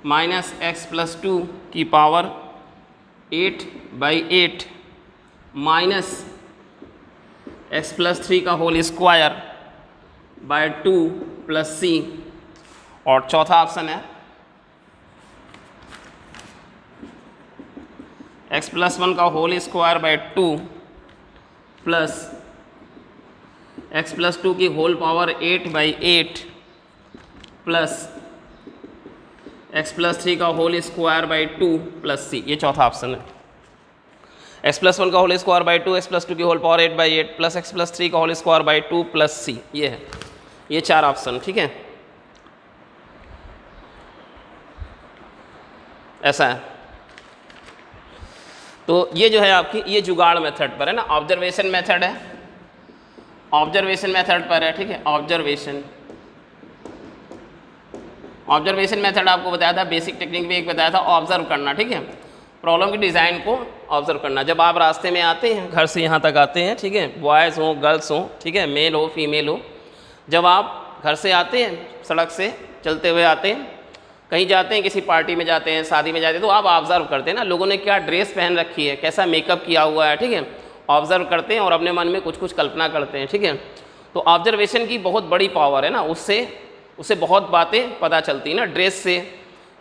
minus x + 2 की पावर 8/8 माइनस x + 3 का whole square by 2 plus c। और चौथा ऑप्शन है x + 1 का whole square by 2 plus x + 2 की होल पावर 8/8 प्लस x + 3 का whole square by 2 plus c, ये चौथा ऑप्शन है। x + 1 का होल स्क्वायर बाय 2, x + 2 की होल पावर 8/8 प्लस x + 3 का whole square by 2 plus c, ये है, ये 4 ऑप्शन, ठीक है, ऐसा है। तो ये जो है आपकी, ये जुगाड़ मेथड पर है ना, ऑब्जर्वेशन मेथड है, ऑब्जर्वेशन मेथड पर है, ठीक है। ऑब्जर्वेशन मेथड आपको बताया था, बेसिक टेक्निक भी एक बताया था, ऑब्जर्व करना, ठीक है, प्रॉब्लम की डिज़ाइन को ऑब्जर्व करना। जब आप रास्ते में आते हैं, घर से यहाँ तक आते हैं, ठीक है, बॉयज़ हो गर्ल्स हो, ठीक है, मेल हो फीमेल हो, जब आप घर से आते हैं, सड़क से चलते हुए आते हैं, कहीं जाते हैं, किसी पार्टी में जाते हैं, शादी में जाते हैं, तो आप ऑब्जर्व करते हैं ना, लोगों ने क्या ड्रेस पहन रखी है, कैसा मेकअप किया हुआ है, ठीक है, ऑब्जर्व करते हैं और अपने मन में कुछ कुछ कल्पना करते हैं, ठीक है। तो ऑब्जर्वेशन की बहुत बड़ी पावर है ना, उससे बहुत बातें पता चलती है ना, ड्रेस से,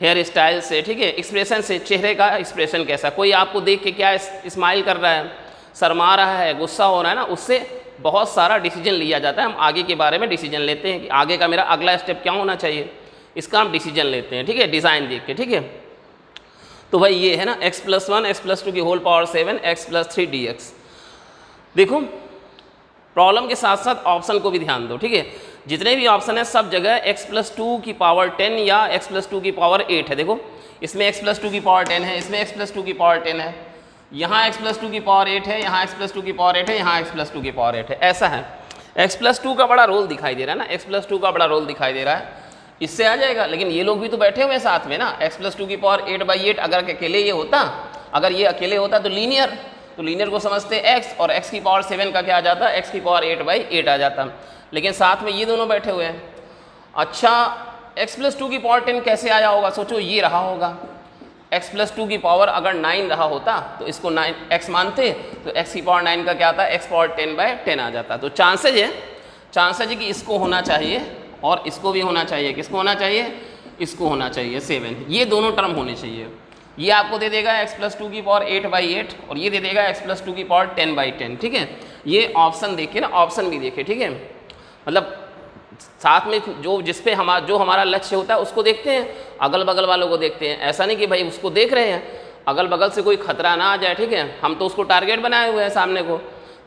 हेयर स्टाइल से, ठीक है, एक्सप्रेशन से, चेहरे का एक्सप्रेशन कैसा, कोई आपको देख के क्या स्माइल कर रहा है, शर्मा रहा है, गुस्सा हो रहा है ना, उससे बहुत सारा डिसीजन लिया जाता है। हम आगे के बारे में डिसीजन लेते हैं कि आगे का मेरा अगला स्टेप क्या होना चाहिए, इसका हम डिसीजन लेते हैं, ठीक है, डिज़ाइन देख के, ठीक है। तो भाई ये है ना x+1 x+2 की होल पावर 7 x+3 dx। देखो प्रॉब्लम के साथ साथ ऑप्शन को भी ध्यान दो, ठीक है। जितने भी ऑप्शन है सब जगह x+2 की पावर 10 या x+2 की पावर 8 है। देखो इसमें x+2 की पावर 10 है, इसमें x+2 की पावर 10 है, यहाँ x+2 की पावर 8 है, यहाँ x+2 की पावर 8 है, यहाँ x+2 की पावर 8 है, ऐसा है। x+2 का बड़ा रोल दिखाई दे रहा है ना, x+2 का बड़ा रोल दिखाई दे रहा है, इससे आ जाएगा। लेकिन ये लोग भी तो बैठे हुए हैं साथ में ना, x+2 की पावर 8/8 अगर अकेले ये होता, अगर ये अकेले होता तो लीनियर, तो लीनियर को समझते x और x की पावर 7 का क्या आ जाता, x की पावर 8/8 आ जाता, लेकिन साथ में ये दोनों बैठे हुए हैं। अच्छा x+2 की पावर 10 कैसे आया होगा, सोचो ये रहा होगा, x+2 की पावर अगर 9 रहा होता तो इसको 9 x मानते, तो x की पावर 9 का क्या आता है, x पावर 10/10 आ जाता। तो चांसेज है कि इसको होना चाहिए और इसको भी होना चाहिए, किसको होना चाहिए, इसको होना चाहिए 7, ये दोनों टर्म होने चाहिए। ये आपको दे देगा x+2 की पावर 8/8 और ये दे देगा x+2 की पावर 10/10, ठीक है। ये ऑप्शन देखिए ना, ऑप्शन भी देखिए, ठीक है, मतलब साथ में जो हमारा लक्ष्य होता है उसको देखते हैं, अगल बगल वालों को देखते हैं। ऐसा नहीं कि भाई उसको देख रहे हैं, अगल बगल से कोई खतरा ना आ जाए, ठीक है, हम तो उसको टारगेट बनाए हुए हैं सामने को,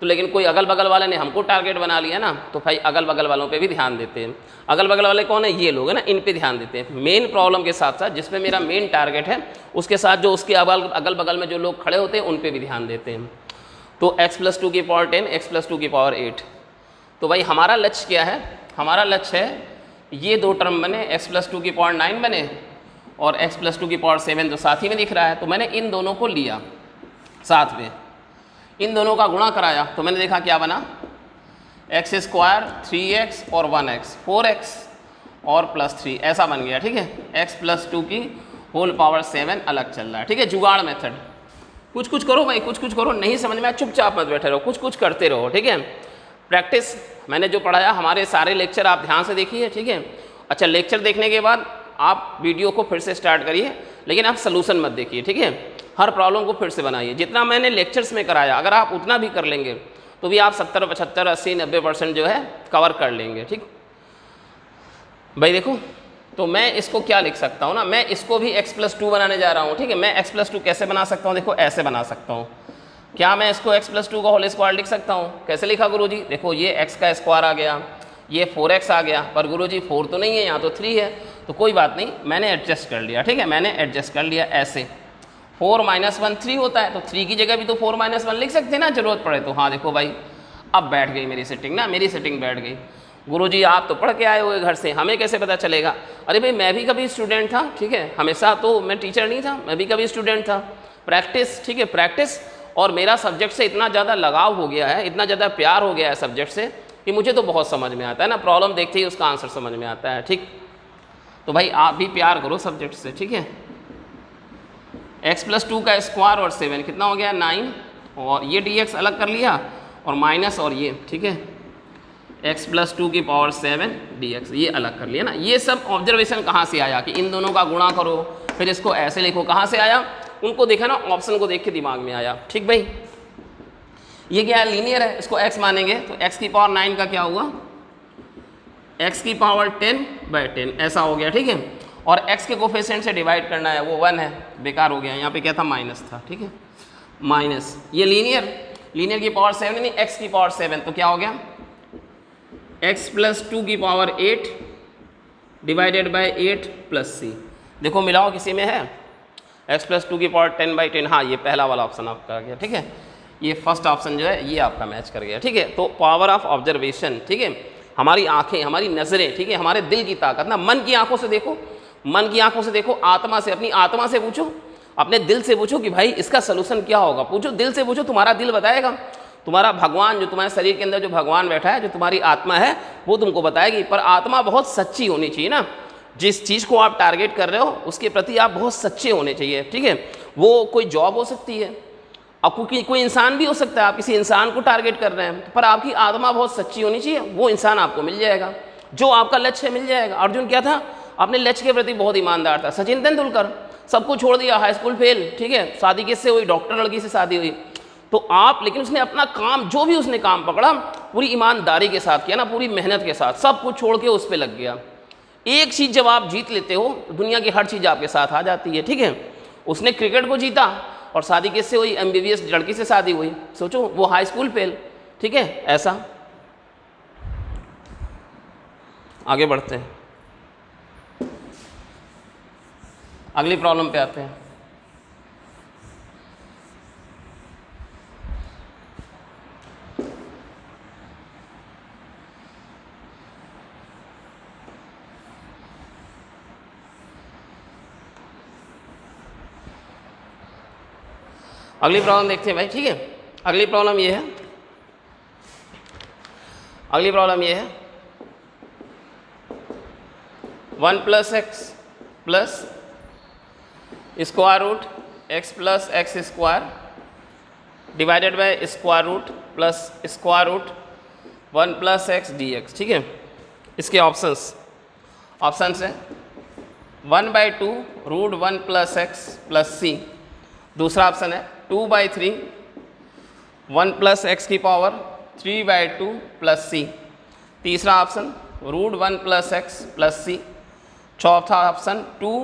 तो लेकिन कोई अगल बगल वाले ने हमको टारगेट बना लिया ना, तो भाई अगल बगल वालों पे भी ध्यान देते हैं। अगल बगल वाले कौन है, ये लोग है ना, इन पे ध्यान देते हैं। मेन प्रॉब्लम के साथ साथ जिस पे मेरा मेन टारगेट है उसके साथ जो उसके अगल बगल में जो लोग खड़े होते हैं उन पे भी ध्यान देते हैं। तो x+2 की पावर 10 x+2 की पावर 8, तो भाई हमारा लक्ष्य क्या है, हमारा लक्ष्य है ये दो टर्म बने, x+2 की पावर 9 बने और x+2 की पावर 7 जो साथ ही में दिख रहा है, तो मैंने इन दोनों को लिया साथ में, इन दोनों का गुणा कराया, तो मैंने देखा क्या बना, x² 3x और 1x 4x और +3 ऐसा बन गया, ठीक है। x+2 की होल पावर 7 अलग चल रहा है, ठीक है, जुगाड़ मेथड। कुछ कुछ करो भाई, कुछ कुछ करो, नहीं समझ में आया चुपचाप मत बैठे रहो, कुछ कुछ करते रहो, ठीक है। प्रैक्टिस मैंने जो पढ़ाया, हमारे सारे लेक्चर आप ध्यान से देखिए, ठीक है। अच्छा लेक्चर देखने के बाद आप वीडियो को फिर से स्टार्ट करिए, लेकिन आप सलूशन मत देखिए, ठीक है, हर प्रॉब्लम को फिर से बनाइए। जितना मैंने लेक्चर्स में कराया अगर आप उतना भी कर लेंगे तो भी आप 70, 75, 80, 90% जो है कवर कर लेंगे, ठीक भाई। देखो तो मैं इसको क्या लिख सकता हूँ ना, मैं इसको भी x+2 बनाने जा रहा हूँ, ठीक है। मैं x+2 कैसे बना सकता हूँ, देखो ऐसे बना सकता हूँ। क्या मैं इसको x+2 का होल स्क्वायर लिख सकता हूँ, कैसे लिखा गुरुजी, देखो ये x का स्क्वायर आ गया, ये 4x आ गया, पर गुरुजी 4 तो नहीं है, यहाँ तो 3 है, तो कोई बात नहीं, मैंने एडजस्ट कर लिया, ठीक है, मैंने एडजस्ट कर लिया ऐसे। 4 - 1 3 होता है, तो 3 की जगह भी तो 4 - 1 लिख सकते हैं ना, जरूरत पड़े तो। हाँ देखो भाई अब बैठ गई मेरी सेटिंग ना, मेरी सेटिंग बैठ गई। गुरुजी आप तो पढ़ के आए हुए घर से, हमें कैसे पता चलेगा, अरे भाई मैं भी कभी स्टूडेंट था, ठीक है, हमेशा तो मैं टीचर नहीं था, मैं भी कभी स्टूडेंट था। प्रैक्टिस, ठीक है, प्रैक्टिस, और मेरा सब्जेक्ट से इतना ज़्यादा लगाव हो गया है, इतना ज़्यादा प्यार हो गया है सब्जेक्ट से कि मुझे तो बहुत समझ में आता है ना, प्रॉब्लम देखते ही उसका आंसर समझ में आता है, ठीक। तो भाई आप भी प्यार करो सब्जेक्ट से, ठीक है। x+2 का स्क्वायर और 7 कितना हो गया 9, और ये dx अलग कर लिया और माइनस और ये, ठीक है, x+2 की पावर 7 dx ये अलग कर लिया ना। ये सब ऑब्जर्वेशन कहाँ से आया कि इन दोनों का गुणा करो फिर इसको ऐसे लिखो, कहाँ से आया, उनको देखा ना, ऑप्शन को देख के दिमाग में आया, ठीक भाई। ये क्या है, लीनियर है, इसको x मानेंगे तो x की पावर 9 का क्या हुआ, x की पावर 10/10 ऐसा हो गया, ठीक है। और x के कोफिशिएंट से डिवाइड करना है, वो 1 है, बेकार हो गया, यहाँ पे क्या था माइनस था, ठीक है, माइनस। ये लीनियर की पावर 7 नहीं, x की पावर 7, तो क्या हो गया x+2 की पावर 8 डिवाइडेड बाय 8 + c। देखो मिलाओ किसी में है, x+2 की पावर 10/10, हाँ ये पहला वाला ऑप्शन आपका आ गया, ठीक है, ये फर्स्ट ऑप्शन जो है ये आपका मैच कर गया, ठीक है। तो पावर ऑफ ऑब्जर्वेशन, ठीक है, हमारी आंखें, हमारी नज़रें, ठीक है, हमारे दिल की ताकत ना, मन की आंखों से देखो, मन की आंखों से देखो, आत्मा से, अपनी आत्मा से पूछो, अपने दिल से पूछो कि भाई इसका सलूशन क्या होगा, पूछो दिल से पूछो, तुम्हारा दिल बताएगा, तुम्हारा भगवान जो तुम्हारे शरीर के अंदर जो भगवान बैठा है, जो तुम्हारी आत्मा है वो तुमको बताएगी। पर आत्मा बहुत सच्ची होनी चाहिए ना, जिस चीज़ को आप टारगेट कर रहे हो उसके प्रति आप बहुत सच्चे होने चाहिए, ठीक है। वो कोई जॉब हो सकती है, अब कोई इंसान भी हो सकता है, आप किसी इंसान को टारगेट कर रहे हैं, पर आपकी आत्मा बहुत सच्ची होनी चाहिए, वो इंसान आपको मिल जाएगा, जो आपका लक्ष्य है मिल जाएगा। अर्जुन क्या था, अपने लक्ष्य के प्रति बहुत ईमानदार था। सचिन तेंदुलकर सब कुछ छोड़ दिया, हाई स्कूल फेल, ठीक है, शादी किससे हुई, डॉक्टर लड़की से शादी हुई। तो आप, लेकिन उसने अपना काम, जो भी उसने काम पकड़ा पूरी ईमानदारी के साथ किया ना, पूरी मेहनत के साथ, सब कुछ छोड़ के उस पर लग गया। एक चीज़ जब आप जीत लेते हो, दुनिया की हर चीज़ आपके साथ आ जाती है, ठीक है। उसने क्रिकेट को जीता और शादी किससे हुई, MBBS लड़की से शादी हुई, सोचो, वो हाई स्कूल फेल, ठीक है। ऐसा आगे बढ़ते हैं, अगली प्रॉब्लम पे आते हैं। अगली प्रॉब्लम देखते हैं भाई, ठीक है। अगली प्रॉब्लम ये है, अगली प्रॉब्लम ये है 1 + x plus square root x plus x square divided by square root plus square root 1 + x dx, ठीक है। इसके ऑप्शंस है 1/2 रूट 1 + x प्लस c, दूसरा ऑप्शन है 2/3 1 + x की पावर 3/2 प्लस c, तीसरा option root 1 + x plus c, चौथा option 2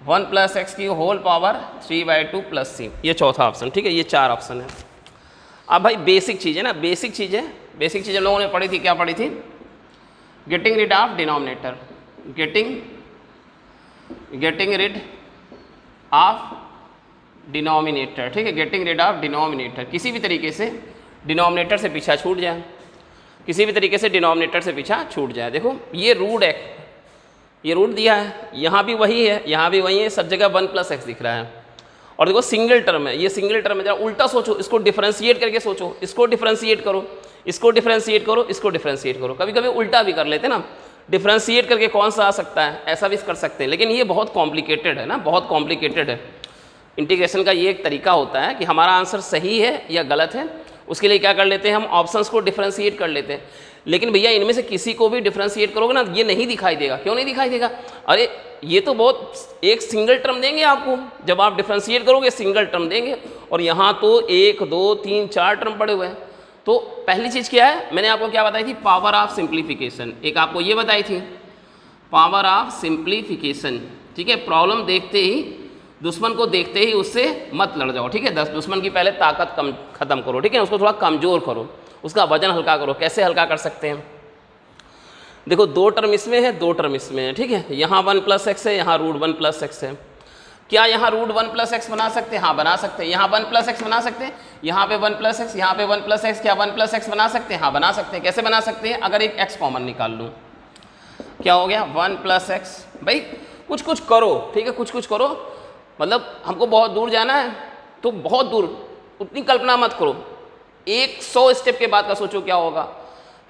1 + x की होल पावर 3/2 प्लस c, ये चौथा ऑप्शन, ठीक है। ये 4 ऑप्शन है। अब भाई बेसिक चीज़ है ना, बेसिक चीज़ें लोगों ने पढ़ी थी, क्या पढ़ी थी, getting rid of denominator, getting rid of denominator, ठीक है, गेटिंग रिड ऑफ डिनोमिनेटर, किसी भी तरीके से डिनोमिनेटर से पीछा छूट जाए, किसी भी तरीके से डिनोमिनेटर से पीछा छूट जाए। देखो ये रूट है, ये रूट दिया है, यहाँ भी वही है, यहाँ भी वही है, सब जगह 1 + x दिख रहा है। और देखो सिंगल टर्म है, ये सिंगल टर्म है, जरा उल्टा सोचो, इसको डिफरेंशिएट करके सोचो, इसको डिफरेंशिएट करो, इसको डिफरेंशिएट करो, इसको डिफरेंशिएट करो। कभी कभी उल्टा भी कर लेते ना, डिफरेंशिएट करके कौन सा आ सकता है, ऐसा भी कर सकते हैं, लेकिन ये बहुत कॉम्प्लिकेटेड है ना, बहुत कॉम्प्लिकेटेड है। इंटीग्रेशन का ये एक तरीका होता है कि हमारा आंसर सही है या गलत है, उसके लिए क्या कर लेते हैं हम, ऑप्शंस को डिफरेंशिएट कर लेते हैं। लेकिन भैया इनमें से किसी को भी डिफरेंशिएट करोगे ना, ये नहीं दिखाई देगा। क्यों नहीं दिखाई देगा, अरे ये तो बहुत एक सिंगल टर्म देंगे आपको, जब आप डिफरेंशिएट करोगे सिंगल टर्म देंगे, और यहाँ तो 1 2 3 4 टर्म पड़े हुए हैं। तो पहली चीज़ क्या है, मैंने आपको क्या बताई थी, पावर ऑफ सिंप्लीफिकेशन, एक आपको ये बताई थी पावर ऑफ सिंप्लीफिकेशन, ठीक है। प्रॉब्लम देखते ही, दुश्मन को देखते ही उससे मत लड़ जाओ, ठीक है। दुश्मन की पहले ताकत खत्म करो, ठीक है, उसको थोड़ा कमज़ोर करो, उसका वजन हल्का करो। कैसे हल्का कर सकते हैं, देखो 2 टर्म इसमें है, 2 टर्म इसमें है, ठीक है। यहाँ 1 + x है, यहाँ रूट 1 + x है। क्या यहाँ रूट 1 + x बना सकते हैं, हाँ बना सकते हैं। यहाँ 1 + x बना सकते हैं, यहाँ पे 1 + x, यहाँ पे 1 + x, क्या 1 + x बना सकते हैं, हाँ बना सकते हैं। कैसे बना सकते हैं, अगर एक x कॉमन निकाल लूँ, क्या हो गया 1 + x। भाई कुछ कुछ करो, ठीक है, कुछ कुछ करो, मतलब हमको बहुत दूर जाना है तो बहुत दूर, उतनी कल्पना मत करो, 100 स्टेप के बाद का सोचो क्या होगा,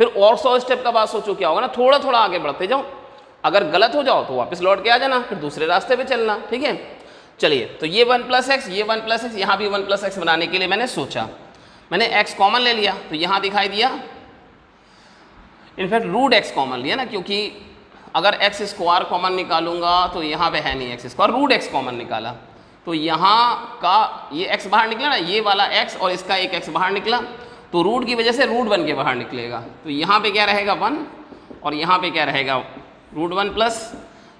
फिर और 100 स्टेप का बाद सोचो क्या होगा ना, थोड़ा थोड़ा आगे बढ़ते जाओ। अगर गलत हो जाओ तो वापस लौट के आ जाना, फिर दूसरे रास्ते पे चलना, ठीक है। चलिए, तो ये 1 + x, ये 1 + x, यहाँ भी 1 + x बनाने के लिए मैंने सोचा, मैंने x कॉमन ले लिया, तो यहाँ दिखाई दिया, इनफैक्ट रूट x कॉमन लिया ना, क्योंकि अगर x स्क्वायर कॉमन निकालूंगा तो यहाँ पे है नहीं x square, root x common निकाला, तो यहाँ का ये x बाहर निकला ना, ये वाला x और इसका एक x बाहर निकला, तो रूट की वजह से रूट 1 के बाहर निकलेगा, तो यहाँ पे क्या रहेगा 1 और यहाँ पे क्या रहेगा रूट 1 +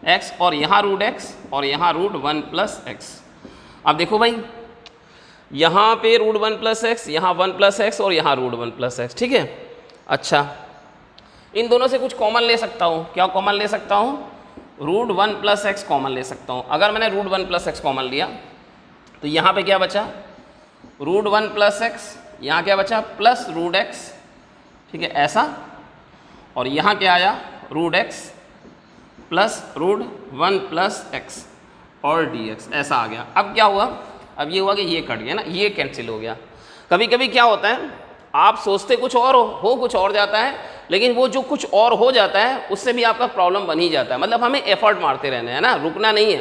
x, और यहाँ रूट x और यहाँ रूट 1 + x। अब देखो भाई, यहाँ पे रूट 1 + x, यहाँ 1 + x और यहाँ रूट 1 + x, ठीक है। अच्छा, इन दोनों से कुछ कॉमन ले सकता हूँ, क्या कॉमन ले सकता हूँ, रूट 1 + x कॉमन ले सकता हूँ। अगर मैंने रूट 1 + x कॉमन लिया तो यहाँ पे क्या बचा, रूट 1 + x, यहाँ क्या बचा प्लस रूट x, ठीक है, ऐसा, और यहाँ क्या आया root x plus root 1 + x और dx, ऐसा आ गया। अब क्या हुआ, अब ये हुआ कि ये कट गया ना, ये कैंसिल हो गया। कभी कभी क्या होता है, आप सोचते कुछ और हो कुछ और जाता है, लेकिन वो जो कुछ और हो जाता है उससे भी आपका प्रॉब्लम बन ही जाता है। मतलब हमें एफर्ट मारते रहना है ना, रुकना नहीं है,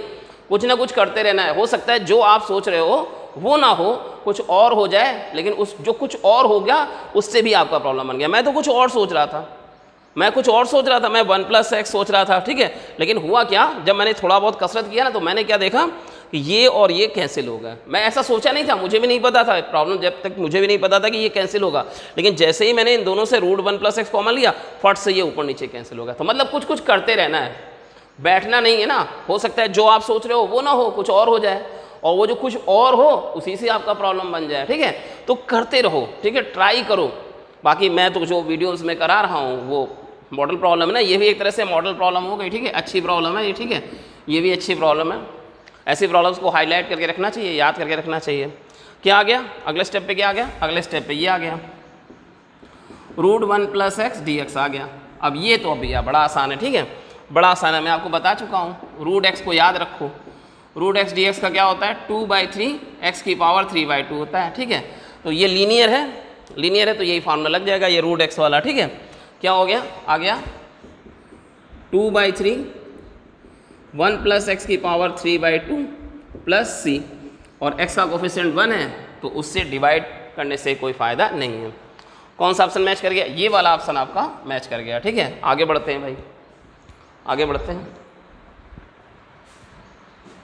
कुछ ना कुछ करते रहना है। हो सकता है जो आप सोच रहे हो वो ना हो, कुछ और हो जाए, लेकिन उस जो कुछ और हो गया उससे भी आपका प्रॉब्लम बन गया। मैं तो कुछ और सोच रहा था, मैं 1 + x सोच रहा था, ठीक है, लेकिन हुआ क्या, जब मैंने थोड़ा बहुत कसरत किया ना तो मैंने क्या देखा कि ये और ये कैंसिल हो गया। मैं ऐसा सोचा नहीं था, मुझे भी नहीं पता था प्रॉब्लम, जब तक मुझे भी नहीं पता था कि ये कैंसिल होगा, लेकिन जैसे ही मैंने इन दोनों से √1 + x कॉमन लिया, फट से ये ऊपर नीचे कैंसिल हो गया। तो मतलब कुछ कुछ करते रहना है, बैठना नहीं है ना। हो सकता है जो आप सोच रहे हो वो ना हो, कुछ और हो जाए, और वो जो कुछ और हो उसी से आपका प्रॉब्लम बन जाए, ठीक है। तो करते रहो, ठीक है, ट्राई करो। बाकी मैं तो जो वीडियोस में करा रहा हूँ वो मॉडल प्रॉब्लम है ना, ये भी एक तरह से मॉडल प्रॉब्लम हो गई, ठीक है, अच्छी प्रॉब्लम है ये, ठीक है, ये भी अच्छी प्रॉब्लम है। ऐसी प्रॉब्लम्स को हाईलाइट करके रखना चाहिए, याद करके रखना चाहिए। क्या आ गया अगले स्टेप पे, क्या आ गया अगले स्टेप पे, ये आ गया √1 + x dx आ गया। अब ये तो भैया बड़ा आसान है, ठीक है, बड़ा आसान है, मैं आपको बता चुका हूँ। √x को याद रखो, √x dx का क्या होता है 2/3 x⁻³ होता है, ठीक है। तो ये लीनियर है, लीनियर है तो यही फार्मूला लग जाएगा, ये √x वाला, ठीक है। क्या हो गया, आ गया 2/3 1 + x⁻³ + c, और x का कोफिशिएंट 1 है तो उससे डिवाइड करने से कोई फ़ायदा नहीं है। कौन सा ऑप्शन मैच कर गया, ये वाला ऑप्शन आपका मैच कर गया, ठीक है। आगे बढ़ते हैं भाई, आगे बढ़ते हैं,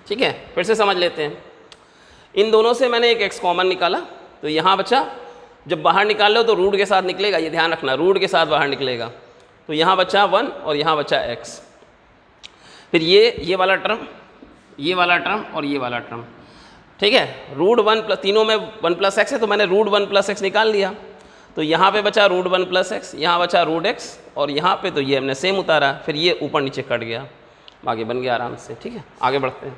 ठीक है, फिर से समझ लेते हैं। इन दोनों से मैंने एक x कॉमन निकाला, तो यहाँ बचा, जब बाहर निकाल लो तो रूट के साथ निकलेगा, ये ध्यान रखना, रूट के साथ बाहर निकलेगा। तो यहाँ बचा 1 और यहाँ बचा x, फिर ये वाला टर्म, ये वाला टर्म और ये वाला टर्म, ठीक है। √1 तीनों में 1 + x है तो मैंने √1 + x निकाल लिया, तो यहाँ पे बचा √1 + x, यहाँ बचा √x, और यहाँ पे तो ये हमने सेम उतारा, फिर ये ऊपर नीचे कट गया, आगे बन गया आराम से, ठीक है। आगे बढ़ते हैं,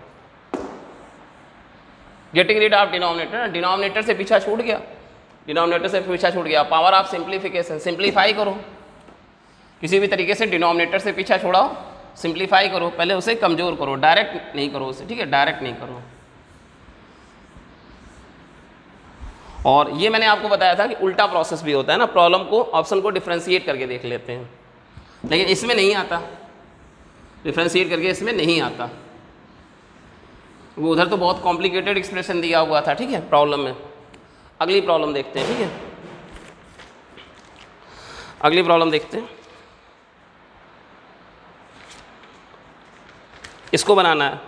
getting read of denominator, denominator से पीछा छूट गया, डिनोमिनेटर से पीछा छूट गया, पावर ऑफ सिंप्लीफिकेशन, सिंप्लीफाई करो, किसी भी तरीके से डिनोमिनेटर से पीछा छोड़ाओ, सिंप्लीफाई करो, पहले उसे कमज़ोर करो, डायरेक्ट नहीं करो उसे, ठीक है, डायरेक्ट नहीं करो। और ये मैंने आपको बताया था कि उल्टा प्रोसेस भी होता है ना, प्रॉब्लम को, ऑप्शन को डिफ्रेंशिएट करके देख लेते हैं, लेकिन इसमें नहीं आता, डिफ्रेंशिएट करके इसमें नहीं आता, वो उधर तो बहुत कॉम्प्लिकेटेड एक्सप्रेशन दिया हुआ था, ठीक है, प्रॉब्लम में। अगली प्रॉब्लम देखते हैं, ठीक है, अगली प्रॉब्लम देखते हैं। इसको बनाना है,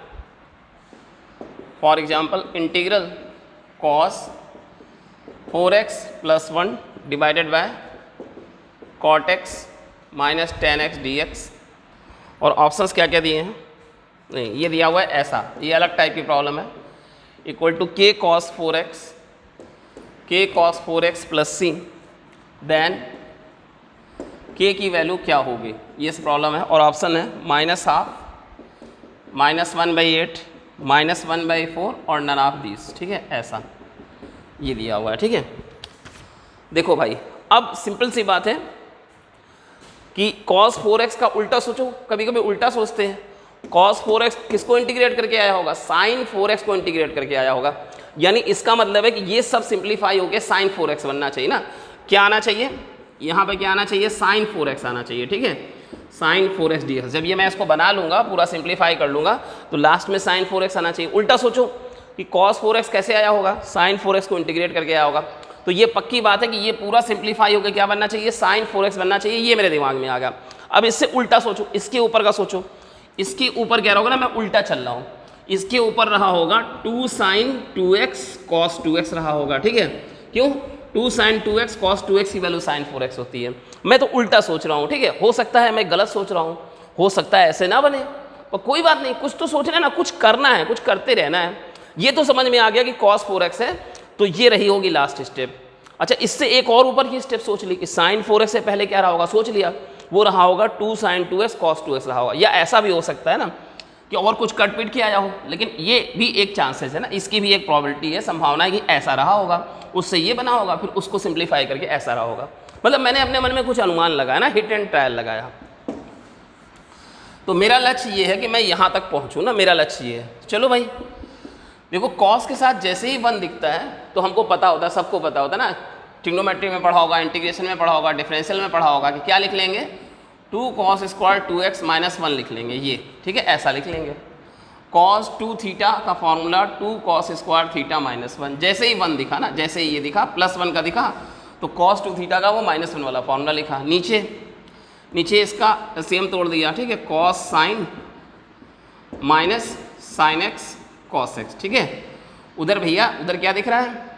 for example integral cos 4x + 1 divided by cot x - 10x dx, और ऑप्शंस क्या क्या दिए हैं, नहीं ये दिया हुआ है ऐसा, ये अलग टाइप की प्रॉब्लम है, equal to k cos 4x + c, then k की वैल्यू क्या होगी, ये प्रॉब्लम है, और ऑप्शन है -½ -1/8 -1/4 और नन ऑफ दीज, ठीक है, ऐसा ये दिया हुआ है, ठीक है। देखो भाई, अब सिंपल सी बात है कि cos 4x का उल्टा सोचो, कभी कभी उल्टा सोचते हैं, cos 4x किसको इंटीग्रेट करके आया होगा, sin 4x को इंटीग्रेट करके आया होगा, यानी इसका मतलब है कि ये सब सिंप्लीफाई होकर sin 4x बनना चाहिए ना। क्या आना चाहिए, यहाँ पे क्या आना चाहिए, sin 4x आना चाहिए, ठीक है, sin 4x dx। जब ये मैं इसको बना लूँगा, पूरा सिंप्लीफाई कर लूँगा, तो लास्ट में sin 4x आना चाहिए। उल्टा सोचो कि cos 4x कैसे आया होगा, sin 4x को इंटीग्रेट करके आया होगा, तो ये पक्की बात है कि ये पूरा सिंप्लीफाई होकर क्या बनना चाहिए, sin 4x बनना चाहिए, ये मेरे दिमाग में आ गया। अब इससे उल्टा सोचो, इसके ऊपर का सोचो, इसके ऊपर क्या होगा ना, मैं उल्टा चल रहा हूँ, इसके ऊपर रहा होगा 2 sin 2x cos 2x रहा होगा, ठीक है, क्यों, 2 sin 2x cos 2x की वैल्यू sin 4x होती है। मैं तो उल्टा सोच रहा हूँ, ठीक है, हो सकता है मैं गलत सोच रहा हूँ, हो सकता है ऐसे ना बने, पर कोई बात नहीं, कुछ तो सोचना है ना, कुछ करना है, कुछ करते रहना है। ये तो समझ में आ गया कि cos 4x है, तो ये रही होगी लास्ट स्टेप। अच्छा, इससे एक और ऊपर की स्टेप सोच ली कि sin 4x से पहले क्या रहा होगा, सोच लिया, वो रहा होगा 2 sin 2x cos 2x रहा होगा, या ऐसा भी हो सकता है ना कि और कुछ कट पीट के आया हो, लेकिन ये भी एक चांसेस है ना, इसकी भी एक प्रॉबिलिटी है, संभावना है कि ऐसा रहा होगा, उससे ये बना होगा, फिर उसको सिंप्लीफाई करके ऐसा रहा होगा। मतलब मैंने अपने मन में कुछ अनुमान लगाया ना, हिट एंड ट्रायल लगाया। तो मेरा लक्ष्य ये है कि मैं यहाँ तक पहुँचूँ ना, मेरा लक्ष्य ये है। चलो भाई देखो, कॉस के साथ जैसे ही 1 दिखता है तो हमको पता होता है, सबको पता होता है ना, ट्रिग्नोमेट्री में पढ़ा होगा, इंटीग्रेशन में पढ़ा होगा, डिफरेंशियल में पढ़ा होगा कि क्या लिख लेंगे, 2 cos² 2x - 1 लिख लेंगे, ये ठीक है, ऐसा लिख लेंगे। cos 2 थीटा का formula 2 cos square theta minus 1, जैसे ही 1 दिखा ना, जैसे ही ये दिखा +1 का दिखा तो cos 2 थीटा का वो -1 वाला फॉर्मूला लिखा। नीचे इसका सेम तोड़ दिया, ठीक है, cos sine minus sine x cos x, ठीक है। उधर भैया उधर क्या दिख रहा है,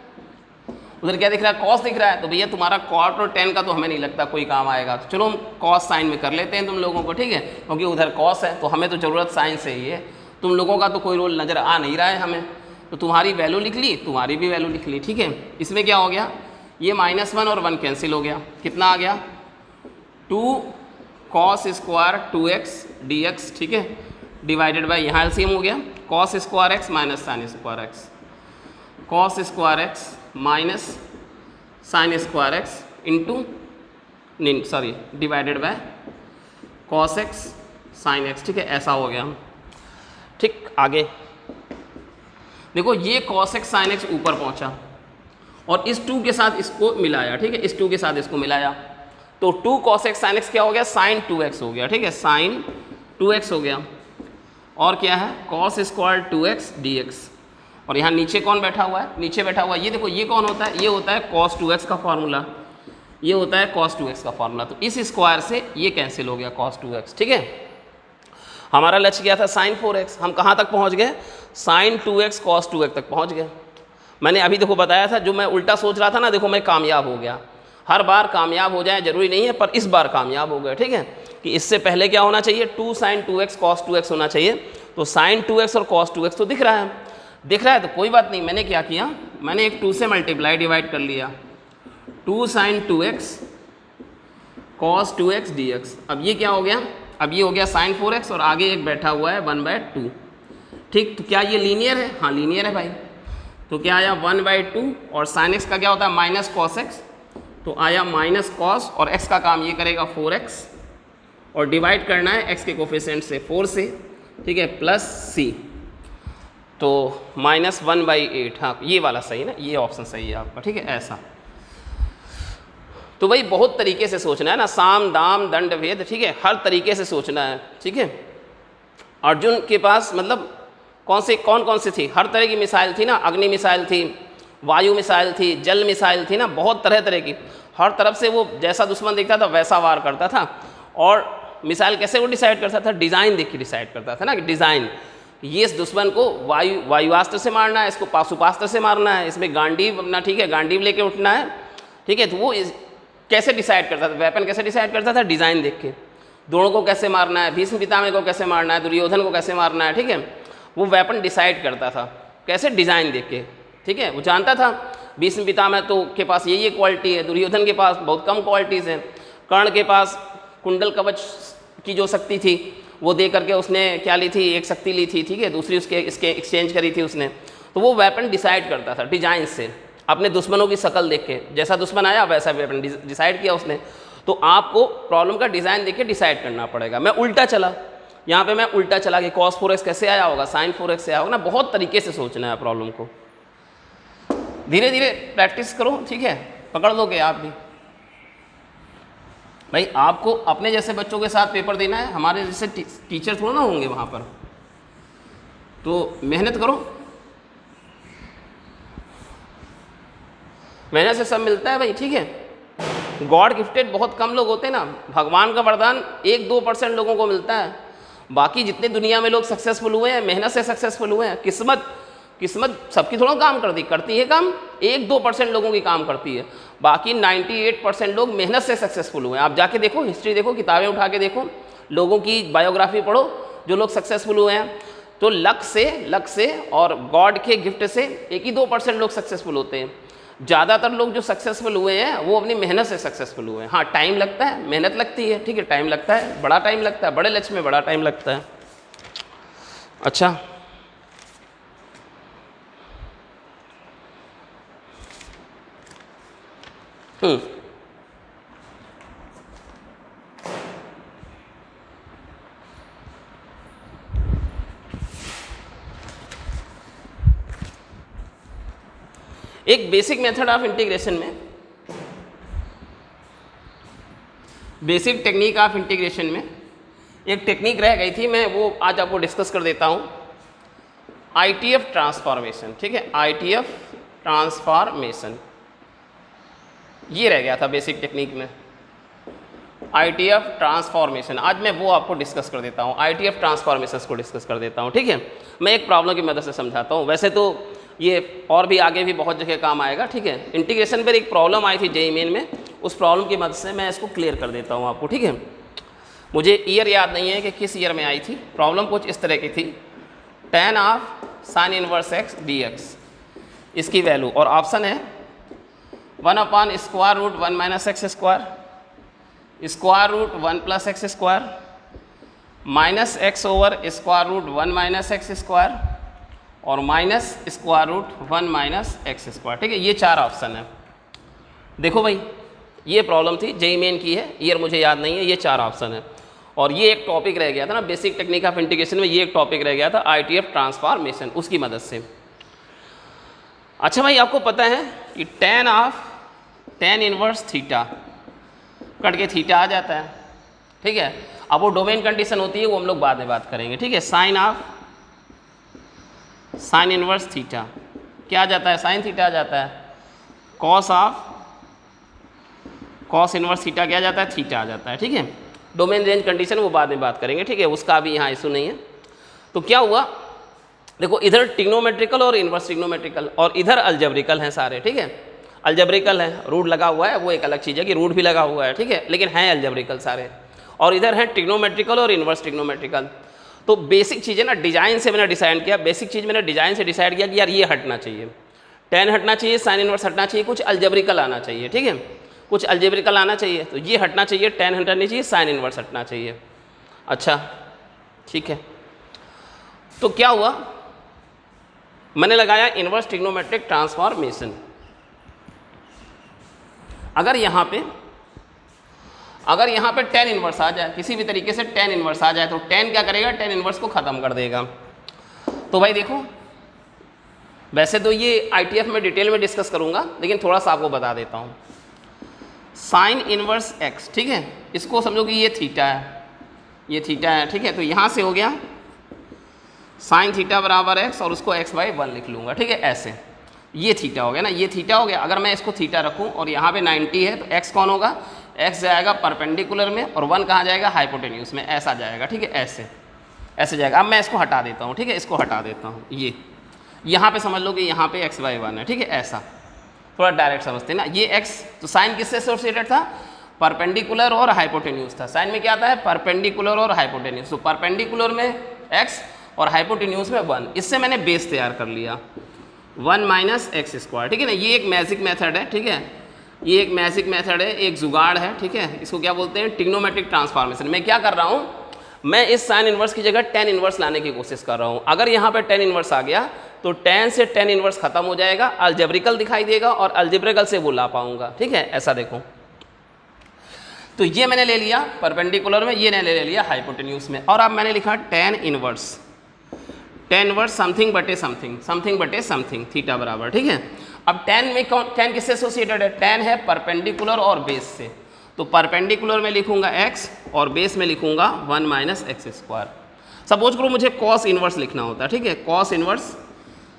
उधर क्या दिख रहा है, कॉस दिख रहा है, तो भैया तुम्हारा कॉट और टेन का तो हमें नहीं लगता कोई काम आएगा, तो चलो हम कॉस साइन में कर लेते हैं तुम लोगों को, ठीक है, क्योंकि उधर कॉस है तो हमें तो ज़रूरत साइन से ही है, तुम लोगों का तो कोई रोल नज़र आ नहीं रहा है हमें, तो तुम्हारी वैल्यू लिख ली, तुम्हारी भी वैल्यू लिख ली, ठीक है। इसमें क्या हो गया, ये -1 और 1 कैंसिल हो गया, कितना आ गया 2 cos स्क्वायर 2x dx, ठीक है, डिवाइडेड बाई यहाँ एलसीएम हो गया cos square x minus sine square x, cos square x minus sine square x into divided by cos x sine x, ठीक है, ऐसा हो गया। ठीक, आगे देखो ये cos एक्स साइन एक्स ऊपर पहुंचा और इस 2 के साथ इसको मिलाया, ठीक है, इस 2 के साथ इसको मिलाया तो 2 cos एक्स साइन एक्स क्या हो गया, साइन 2x हो गया, ठीक है, साइन 2x हो गया, और क्या है cos स्क्वायर 2x dx, और यहाँ नीचे कौन बैठा हुआ है, नीचे बैठा हुआ है ये देखो, ये कौन होता है, ये होता है cos 2x का फॉर्मूला, ये होता है cos 2x का फॉर्मूला, तो इस स्क्वायर से ये कैंसिल हो गया cos 2x, ठीक है। हमारा लक्ष्य क्या था sin 4x, हम कहाँ तक पहुँच गए, sin 2x cos 2x तक पहुँच गए। मैंने अभी देखो बताया था, जो मैं उल्टा सोच रहा था ना, देखो मैं कामयाब हो गया, हर बार कामयाब हो जाए जरूरी नहीं है, पर इस बार कामयाब हो गए, ठीक है, कि इससे पहले क्या होना चाहिए 2 sin 2x cos 2x होना चाहिए, तो sin 2x और cos 2x तो दिख रहा है, तो कोई बात नहीं, मैंने क्या किया, मैंने एक 2 से मल्टीप्लाई डिवाइड कर लिया, 2 sin 2x cos 2x dx, अब ये क्या हो गया, अब ये हो गया sin 4x और आगे एक बैठा हुआ है 1/2, ठीक, तो क्या ये लीनियर है, हाँ लीनियर है भाई, तो क्या आया 1/2 और sin x का क्या होता है माइनस cos x, तो आया माइनस कॉस और x का काम ये करेगा 4x और डिवाइड करना है x के कोफिशिएंट से 4 से, ठीक है, प्लस c, तो -1/8, हाँ ये वाला सही ना, ये ऑप्शन सही है आपका, ठीक है, ऐसा। तो भाई बहुत तरीके से सोचना है ना, साम दाम दंड भेद, ठीक है, हर तरीके से सोचना है, ठीक है। अर्जुन के पास मतलब कौन सी थी, हर तरह की मिसाइल थी ना, अग्नि मिसाइल थी, वायु मिसाइल थी, जल मिसाइल थी ना, बहुत तरह की, हर तरफ से वो जैसा दुश्मन दिखता था वैसा वार करता था, और मिसाइल कैसे वो डिसाइड करता था, डिज़ाइन देख के डिसाइड करता था ना, कि डिज़ाइन, ये इस दुश्मन को वायुआस्त्र से मारना है, इसको पाशुपास्त्र से मारना है, इसमें गांडीव अपना, ठीक है, गांडीव लेके उठना है, ठीक है, तो वो कैसे डिसाइड करता था, वेपन कैसे डिसाइड करता था, डिज़ाइन देख के, द्रोण को कैसे मारना है, भीष्म पितामह को कैसे मारना है, दुर्योधन को कैसे मारना है, ठीक है, वो वेपन डिसाइड करता था कैसे, डिज़ाइन देख के, ठीक है, वो जानता था भीष्म पितामह तो के पास ये क्वालिटी है, दुर्योधन के पास बहुत कम क्वालिटीज़ हैं, कर्ण के पास कुंडल कवच की जो शक्ति थी वो दे करके उसने क्या ली थी, एक शक्ति ली थी, ठीक है, दूसरी इसके एक्सचेंज करी थी उसने, तो वो वेपन डिसाइड करता था डिजाइन से, अपने दुश्मनों की शक्ल देख के, जैसा दुश्मन आया वैसा वेपन डिसाइड किया उसने। तो आपको प्रॉब्लम का डिज़ाइन देख के डिसाइड करना पड़ेगा। मैं उल्टा चला, यहाँ पे मैं उल्टा चला कि cos 4x कैसे आया होगा, sin 4x से आया होगा ना, बहुत तरीके से सोचना है प्रॉब्लम को, धीरे धीरे प्रैक्टिस करो, ठीक है, पकड़ लोगे आप भी। भाई आपको अपने जैसे बच्चों के साथ पेपर देना है, हमारे जैसे टीचर थोड़ा ना होंगे वहाँ पर, तो मेहनत करो, मेहनत से सब मिलता है भाई, ठीक है। गॉड गिफ्टेड बहुत कम लोग होते हैं ना, भगवान का वरदान 1-2% लोगों को मिलता है, बाकी जितने दुनिया में लोग सक्सेसफुल हुए हैं मेहनत से सक्सेसफुल हुए हैं। किस्मत सबकी थोड़ा काम करती है काम, 1-2% लोगों की काम करती है, बाकी 98% लोग मेहनत से सक्सेसफुल हुए हैं। आप जाके देखो, हिस्ट्री देखो, किताबें उठा के देखो, लोगों की बायोग्राफी पढ़ो जो लोग सक्सेसफुल हुए हैं, तो लक से और गॉड के गिफ्ट से 1-2% लोग सक्सेसफुल होते हैं। ज़्यादातर लोग जो सक्सेसफुल हुए हैं वो अपनी मेहनत से सक्सेसफुल हुए हैं। हाँ टाइम लगता है, मेहनत लगती है, ठीक है, टाइम लगता है, बड़ा टाइम लगता है, बड़े लक्ष्य में बड़ा टाइम लगता है। अच्छा, एक बेसिक मेथड ऑफ इंटीग्रेशन में, बेसिक टेक्निक ऑफ इंटीग्रेशन में एक टेक्निक रह गई थी, मैं वो आज आपको डिस्कस कर देता हूँ। ITF ट्रांसफॉर्मेशन, ठीक है, ITF ट्रांसफॉर्मेशन ये रह गया था बेसिक टेक्निक में, ITF ट्रांसफॉर्मेशन। आज मैं वो आपको डिस्कस कर देता हूँ, ITF ट्रांसफॉर्मेशन को डिस्कस कर देता हूँ, ठीक है। मैं एक प्रॉब्लम की मदद से समझाता हूँ, वैसे तो ये और भी आगे भी बहुत जगह काम आएगा, ठीक है। इंटीग्रेशन पर एक प्रॉब्लम आई थी जेईई मेन में, उस प्रॉब्लम की मदद से मैं इसको क्लियर कर देता हूँ आपको, ठीक है। मुझे ईयर याद नहीं है कि किस ईयर में आई थी। प्रॉब्लम कुछ इस तरह की थी, tan of sin inverse x dx, इसकी वैल्यू, और ऑप्शन है 1/√1 minus x square, √1 plus x square, minus x over √1 minus x square, और माइनस √1 माइनस एक्स स्क्वायर, ठीक है। ये 4 ऑप्शन है। देखो भाई, ये प्रॉब्लम थी, जेईई मेन की है, ईयर मुझे याद नहीं है, ये 4 ऑप्शन है। और ये एक टॉपिक रह गया था ना बेसिक टेक्निक ऑफ इंटीग्रेशन में, ये एक टॉपिक रह गया था ITF ट्रांसफॉर्मेशन, उसकी मदद से। अच्छा भाई, आपको पता है कि tan इनवर्स थीटा कट के थीटा आ जाता है, ठीक है। अब वो डोमेन कंडीशन होती है, वो हम लोग बाद में बात करेंगे, ठीक है। sin इनवर्स थीटा क्या आ जाता है, sin थीटा आ जाता है, cos इनवर्स थीटा क्या आ जाता है, थीटा आ जाता है, ठीक है। डोमेन रेंज कंडीशन वो बाद में बात करेंगे, ठीक है, उसका भी यहाँ इशू नहीं है। तो क्या हुआ, देखो इधर ट्रिग्नोमेट्रिकल और इनवर्स ट्रिग्नोमेट्रिकल, और इधर अलजेब्रिकल हैं सारे, ठीक है। अलजेब्रिकल है, रूट लगा हुआ है, वो एक अलग चीज़ है कि रूट भी लगा हुआ है, ठीक है, लेकिन हैं अलजेब्रिकल सारे। और इधर है ट्रिग्नोमेट्रिकल और इनवर्स ट्रिग्नोमेट्रिकल। तो बेसिक चीज़ें ना डिज़ाइन से मैंने डिसाइड किया, बेसिक चीज़ मैंने डिज़ाइन से डिसाइड किया कि यार ये हटना चाहिए, tan हटना चाहिए, sin इनवर्स हटना चाहिए, कुछ अलजेब्रिकल आना चाहिए, ठीक है, कुछ अलजेब्रिकल आना चाहिए। तो ये हटना चाहिए, tan हटनी चाहिए, sin इनवर्स हटना चाहिए। अच्छा ठीक है, तो क्या हुआ, मैंने लगाया इनवर्स ट्रिग्नोमेट्रिक ट्रांसफॉर्मेशन। अगर यहाँ पे tan इनवर्स आ जाए, किसी भी तरीके से tan इनवर्स आ जाए, तो tan क्या करेगा, tan इनवर्स को ख़त्म कर देगा। तो भाई देखो, वैसे तो ये ITF में डिटेल में डिस्कस करूँगा, लेकिन थोड़ा सा आपको बता देता हूँ। साइन इनवर्स x, ठीक है, इसको समझो कि ये थीटा है, ये थीटा है, ठीक है। तो यहाँ से हो गया साइन थीटा बराबर x, और उसको x/1 लिख लूँगा, ठीक है, ऐसे। ये थीटा हो गया ना, ये थीटा हो गया। अगर मैं इसको थीटा रखूँ और यहाँ पे 90 है, तो x कौन होगा, x जाएगा परपेंडिकुलर में, और 1 कहाँ जाएगा, हाइपोटेन्यूज में, ऐसा जाएगा, ठीक है, ऐसे जाएगा। अब मैं इसको हटा देता हूँ, ठीक है, इसको हटा देता हूँ। ये यहाँ पे समझ लो कि यहाँ पे x/1 है, ठीक है, ऐसा थोड़ा डायरेक्ट समझते हैं ना। ये x, तो साइन किससे एसोसिएटेड था, परपेंडिकुलर और हाइपोटेन्यूज था। साइन में क्या आता है, परपेंडिकुलर और हाइपोटेन्यूज। तो परपेंडिकुलर में x और हाइपोटेन्यूज में 1, इससे मैंने बेस तैयार कर लिया 1 माइनस एक्स स्क्वायर, ठीक है ना। ये एक मैजिक मेथड है, ठीक है, ये एक मैजिक मेथड है, एक जुगाड़ है, ठीक है। इसको क्या बोलते हैं, ट्रिग्नोमेट्रिक ट्रांसफॉर्मेशन। मैं क्या कर रहा हूँ, मैं इस साइन इनवर्स की जगह tan इनवर्स लाने की कोशिश कर रहा हूँ। अगर यहाँ पे tan इनवर्स आ गया तो tan से tan इनवर्स खत्म हो जाएगा, अलजेब्रिकल दिखाई देगा, और अलजेब्रिकल से वो ला पाऊंगा, ठीक है। ऐसा देखो, तो ये मैंने ले लिया परपेंडिकुलर में, ये मैंने ले लिया हाइपोटेन्यूज में, और अब मैंने लिखा tan इनवर्स समथिंग बटे समथिंग थीटा बराबर, ठीक है। अब tan में tan किससे एसोसिएटेड है, tan है परपेंडिकुलर और बेस से। तो परपेंडिकुलर में लिखूंगा x और बेस में लिखूंगा 1 माइनस एक्स स्क्वायर। सपोज करो मुझे कॉस इनवर्स लिखना होता है, ठीक है, कॉस इनवर्स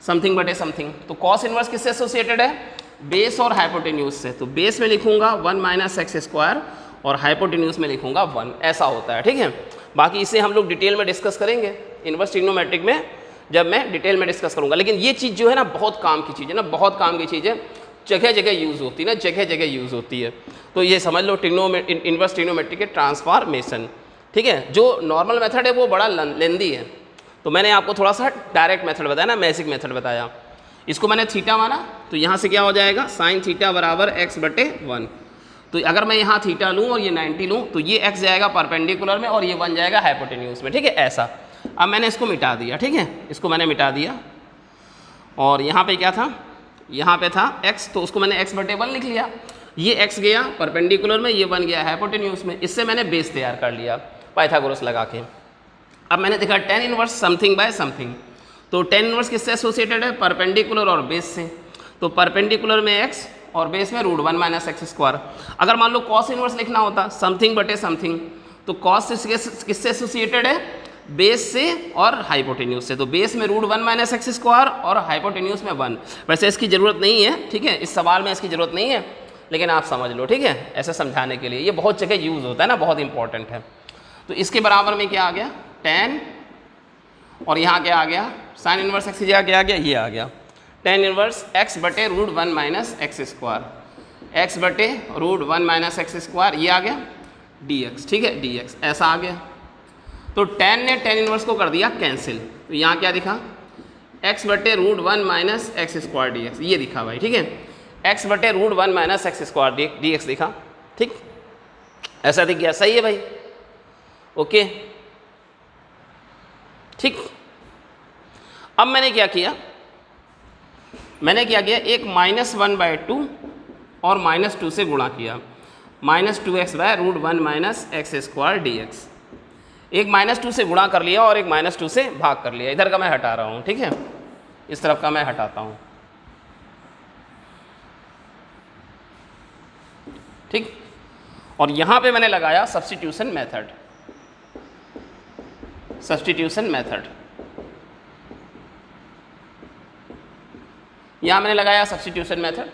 समथिंग बटे समथिंग। तो कॉस इनवर्स किससे एसोसिएटेड है, बेस और हाइपोटेन्यूज से। तो बेस में लिखूंगा 1 माइनस एक्स स्क्वायर, और हाइपोटेन्यूज में लिखूंगा 1, ऐसा होता है, ठीक है। बाकी इसे हम लोग डिटेल में डिस्कस करेंगे इनवर्स ट्रिग्नोमेट्रिक में, जब मैं डिटेल में डिस्कस करूंगा। लेकिन ये चीज़ जो है ना, बहुत काम की चीज़ है ना, बहुत काम की चीज़ है, जगह जगह यूज़ होती है ना, जगह जगह यूज़ होती है। तो ये समझ लो इनवर्स ट्रिग्नोमेट्रिक के ट्रांसफॉर्मेशन, ठीक है। जो नॉर्मल मेथड है वो बड़ा लेंदी है, तो मैंने आपको थोड़ा सा डायरेक्ट मेथड बताया ना, मैजिक मेथड बताया। इसको मैंने थीटा माना, तो यहाँ से क्या हो जाएगा, साइन थीटा बराबर x/1। तो अगर मैं यहाँ थीटा लूँ और ये 90 लूँ, तो ये x जाएगा परपेंडिकुलर में और ये 1 जाएगा हाइपोटेन्यूज में, ठीक है, ऐसा। अब मैंने इसको मिटा दिया, ठीक है, इसको मैंने मिटा दिया, और यहाँ पे क्या था, यहाँ पे था x, तो उसको मैंने x/1 लिख लिया। ये x गया परपेंडिकुलर में, ये 1 गया हाइपोटेन्यूज में। इससे मैंने बेस तैयार कर लिया पाइथागोरस लगा के। अब मैंने देखा tan inverse something bye something. तो tan इनवर्स किससे एसोसिएटेड है, परपेंडिकुलर और बेस से। तो परपेंडिकुलर में x और बेस में √1 माइनस एक्स स्क्वायर। अगर मान लो कॉस इनवर्स लिखना होता समथिंग बटे समथिंग, तो कॉस किससे एसोसिएटेड है, बेस से और हाइपोटेन्यूज से। तो बेस में रूट 1 माइनस एक्स स्क्वायर और हाइपोटेन्यूज में 1। वैसे इसकी ज़रूरत नहीं है, ठीक है, इस सवाल में इसकी ज़रूरत नहीं है, लेकिन आप समझ लो, ठीक है, ऐसे समझाने के लिए। ये बहुत जगह यूज़ होता है ना, बहुत इंपॉर्टेंट है। तो इसके बराबर में क्या आ गया, tan, और यहाँ क्या आ गया, साइन इनवर्स एक्स की जगह क्या आ गया, ये आ गया tan इनवर्स x बटे root 1 minus x square, x बटे रूट 1 माइनस एक्स स्क्वायर, ये आ गया dx, ठीक है, dx ऐसा आ गया। तो tan ने tan इनवर्स को कर दिया कैंसिल, तो यहाँ क्या दिखा, x बटे root 1 minus x square dx, ये दिखा भाई, ठीक है, x बटे root 1 minus x square dx दिखा, ठीक, ऐसा दिख गया, सही है भाई, ओके, ठीक। अब मैंने क्या किया, एक -1/2 और -2 से गुणा किया, -2x by root 1 minus x square dx। एक -2 से गुणा कर लिया और एक -2 से भाग कर लिया। इधर का मैं हटा रहा हूँ, ठीक है, इस तरफ का मैं हटाता हूँ, ठीक। और यहाँ पे मैंने लगाया सब्स्टिट्यूशन मेथड, यहाँ मैंने लगाया सब्स्टिट्यूशन मेथड।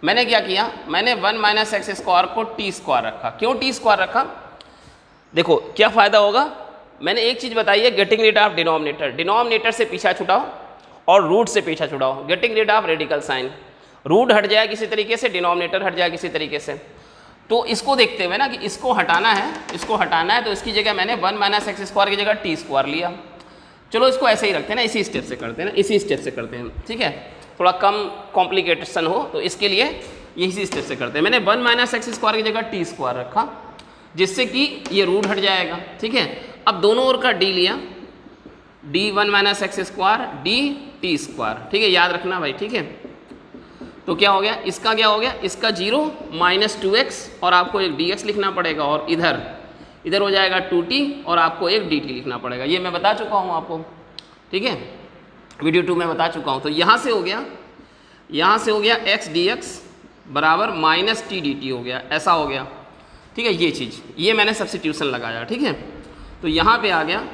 मैंने क्या किया, मैंने 1 माइनस एक्स स्क्वायर को टी स्क्वायर रखा। क्यों टी स्क्वायर रखा, देखो क्या फ़ायदा होगा, मैंने एक चीज़ बताई है, getting rid of denominator, denominator से पीछा छुड़ाओ और रूट से पीछा छुड़ाओ, getting rid of radical sign, root हट जाए किसी तरीके से, डिनोमिनेटर हट जाए किसी तरीके से। तो इसको देखते हुए ना कि इसको हटाना है, तो इसकी जगह मैंने 1 माइनस एक्स स्क्वायर की जगह टी स्क्वायर लिया। चलो इसको ऐसे ही रखते हैं ना, इसी स्टेप से करते हैं, ठीक है, थोड़ा कम कॉम्प्लिकेशन हो तो इसके लिए इसी स्टेप से करते हैं। मैंने 1 माइनस एक्स स्क्वायर की जगह टी स्क्वायर रखा, जिससे कि ये रूट हट जाएगा, ठीक है। अब दोनों ओर का डी लिया, D 1 minus x square D T square, ठीक है, याद रखना भाई, ठीक है। तो क्या हो गया, इसका क्या हो गया, इसका 0 -2x और आपको एक dx लिखना पड़ेगा, और इधर हो जाएगा 2t और आपको एक dt लिखना पड़ेगा। ये मैं बता चुका हूँ आपको, ठीक है, वीडियो 2 में बता चुका हूँ। तो यहाँ से हो गया x dx बराबर -t dt हो गया, ऐसा हो गया, ठीक है। ये चीज़, ये मैंने सब्स्टिट्यूशन लगाया, ठीक है। तो यहाँ पे आ गया,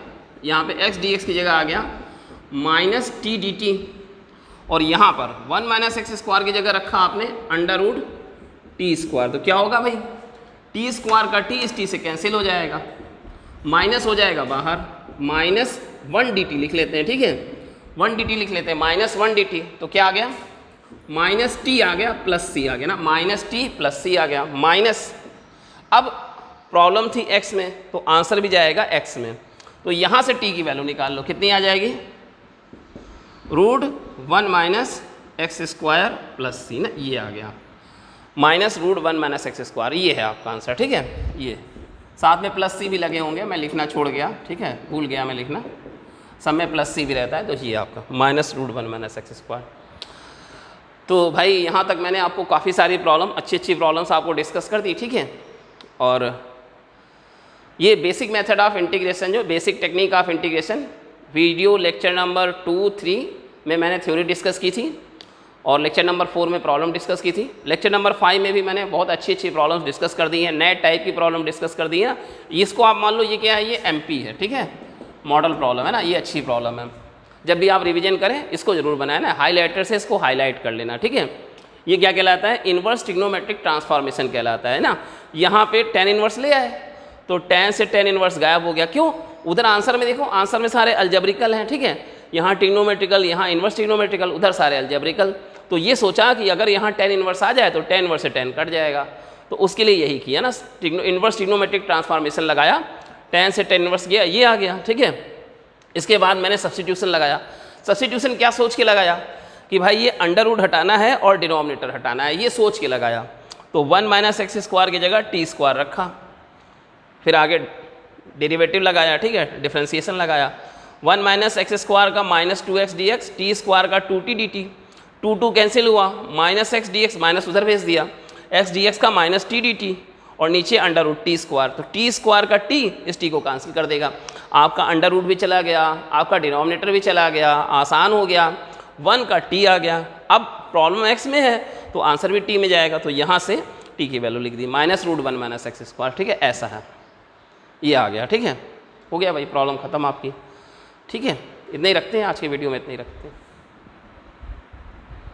यहाँ पे x dx की जगह आ गया -t dt, और यहाँ पर 1 माइनस एक्स स्क्वायर की जगह रखा आपने अंडर रूट टी स्क्वायर। तो क्या होगा भाई, टी स्क्वायर का टी इस टी से कैंसिल हो जाएगा, माइनस हो जाएगा बाहर, -1 dt लिख लेते हैं, ठीक है, 1 dt लिख लेते हैं, -1 dt। तो क्या आ गया, -t आ गया प्लस c आ गया ना, -t प्लस c आ गया, माइनस। अब प्रॉब्लम थी x में, तो आंसर भी जाएगा x में। तो यहाँ से t की वैल्यू निकाल लो, कितनी आ जाएगी, root 1 minus x square plus c ना, ये आ गया, -√1 माइनस एक्स स्क्वायर, ये है आपका आंसर, ठीक है। ये साथ में प्लस सी भी लगे होंगे, मैं लिखना छोड़ गया, ठीक है, भूल गया मैं लिखना, सब में प्लस सी भी रहता है। तो ये आपका -√1 माइनस एक्स स्क्वायर। तो भाई यहाँ तक मैंने आपको काफ़ी सारी प्रॉब्लम, अच्छी प्रॉब्लम्स आपको डिस्कस कर दी, ठीक है। और ये बेसिक मेथड ऑफ इंटीग्रेशन, जो basic technique of integration, video lecture number 2-3 में मैंने थ्योरी डिस्कस की थी, और लेक्चर नंबर 4 में प्रॉब्लम डिस्कस की थी। लेक्चर नंबर 5 में भी मैंने बहुत अच्छी प्रॉब्लम्स डिस्कस कर दी हैं, नए टाइप की प्रॉब्लम डिस्कस कर दी है। इसको आप मान लो ये क्या है, ये MP है, ठीक है, मॉडल प्रॉब्लम है ना, ये अच्छी प्रॉब्लम है। जब भी आप रिवीजन करें इसको जरूर बनाए ना, हाईलाइटर से इसको हाईलाइट कर लेना, ठीक है। ये क्या कहलाता है, इन्वर्स ट्रिग्नोमेट्रिक ट्रांसफॉर्मेशन कहलाता है ना। यहाँ पे tan इन्वर्स ले आए तो tan से tan इन्वर्स गायब हो गया, क्यों, उधर आंसर में देखो, आंसर में सारे अल्जेब्रिकल हैं, ठीक है, यहाँ ट्रिग्नोमेट्रिकल, यहाँ इन्वर्स ट्रिग्नोमेट्रिकल, उधर सारे अल्जेब्रिकल। तो ये सोचा कि अगर यहाँ tan इन्वर्स आ जाए तो tan इन्वर्स से tan कट जाएगा, तो उसके लिए यही किया ना, इन्वर्स ट्रिग्नोमेट्रिक ट्रांसफॉर्मेशन लगाया, tan से tan इन्वर्स गया, ये आ गया, ठीक है। इसके बाद मैंने सब्स्टिट्यूशन लगाया। सब्स्टिट्यूशन क्या सोच के लगाया कि भाई ये अंडर रूट हटाना है और डिनोमिनेटर हटाना है, ये सोच के लगाया। तो 1 माइनस एक्स स्क्वायर की जगह टी स्क्वायर रखा, फिर आगे डेरिवेटिव लगाया, ठीक है, डिफरेंशिएशन लगाया। 1 माइनस एक्स स्क्वायर का -2x dx, टी स्क्वायर का 2t dt, 2 कैंसिल हुआ, -x dx माइनस उधर भेज दिया, x dx का -t dt, और नीचे अंडर रूट टी स्क्वायर। तो टी स्क्वायर का टी इस टी को कैंसिल कर देगा, आपका अंडर रूट भी चला गया, आपका डिनोमिनेटर भी चला गया, आसान हो गया, 1 का टी आ गया। अब प्रॉब्लम x में है तो आंसर भी टी में जाएगा, तो यहाँ से टी की वैल्यू लिख दी, -√1 माइनस एक्स स्क्वायर, ठीक है, ऐसा है, ये आ गया, ठीक है। हो गया भाई, प्रॉब्लम ख़त्म आपकी। ठीक है, इतना ही रखते हैं आज के वीडियो में, इतना ही रखते हैं।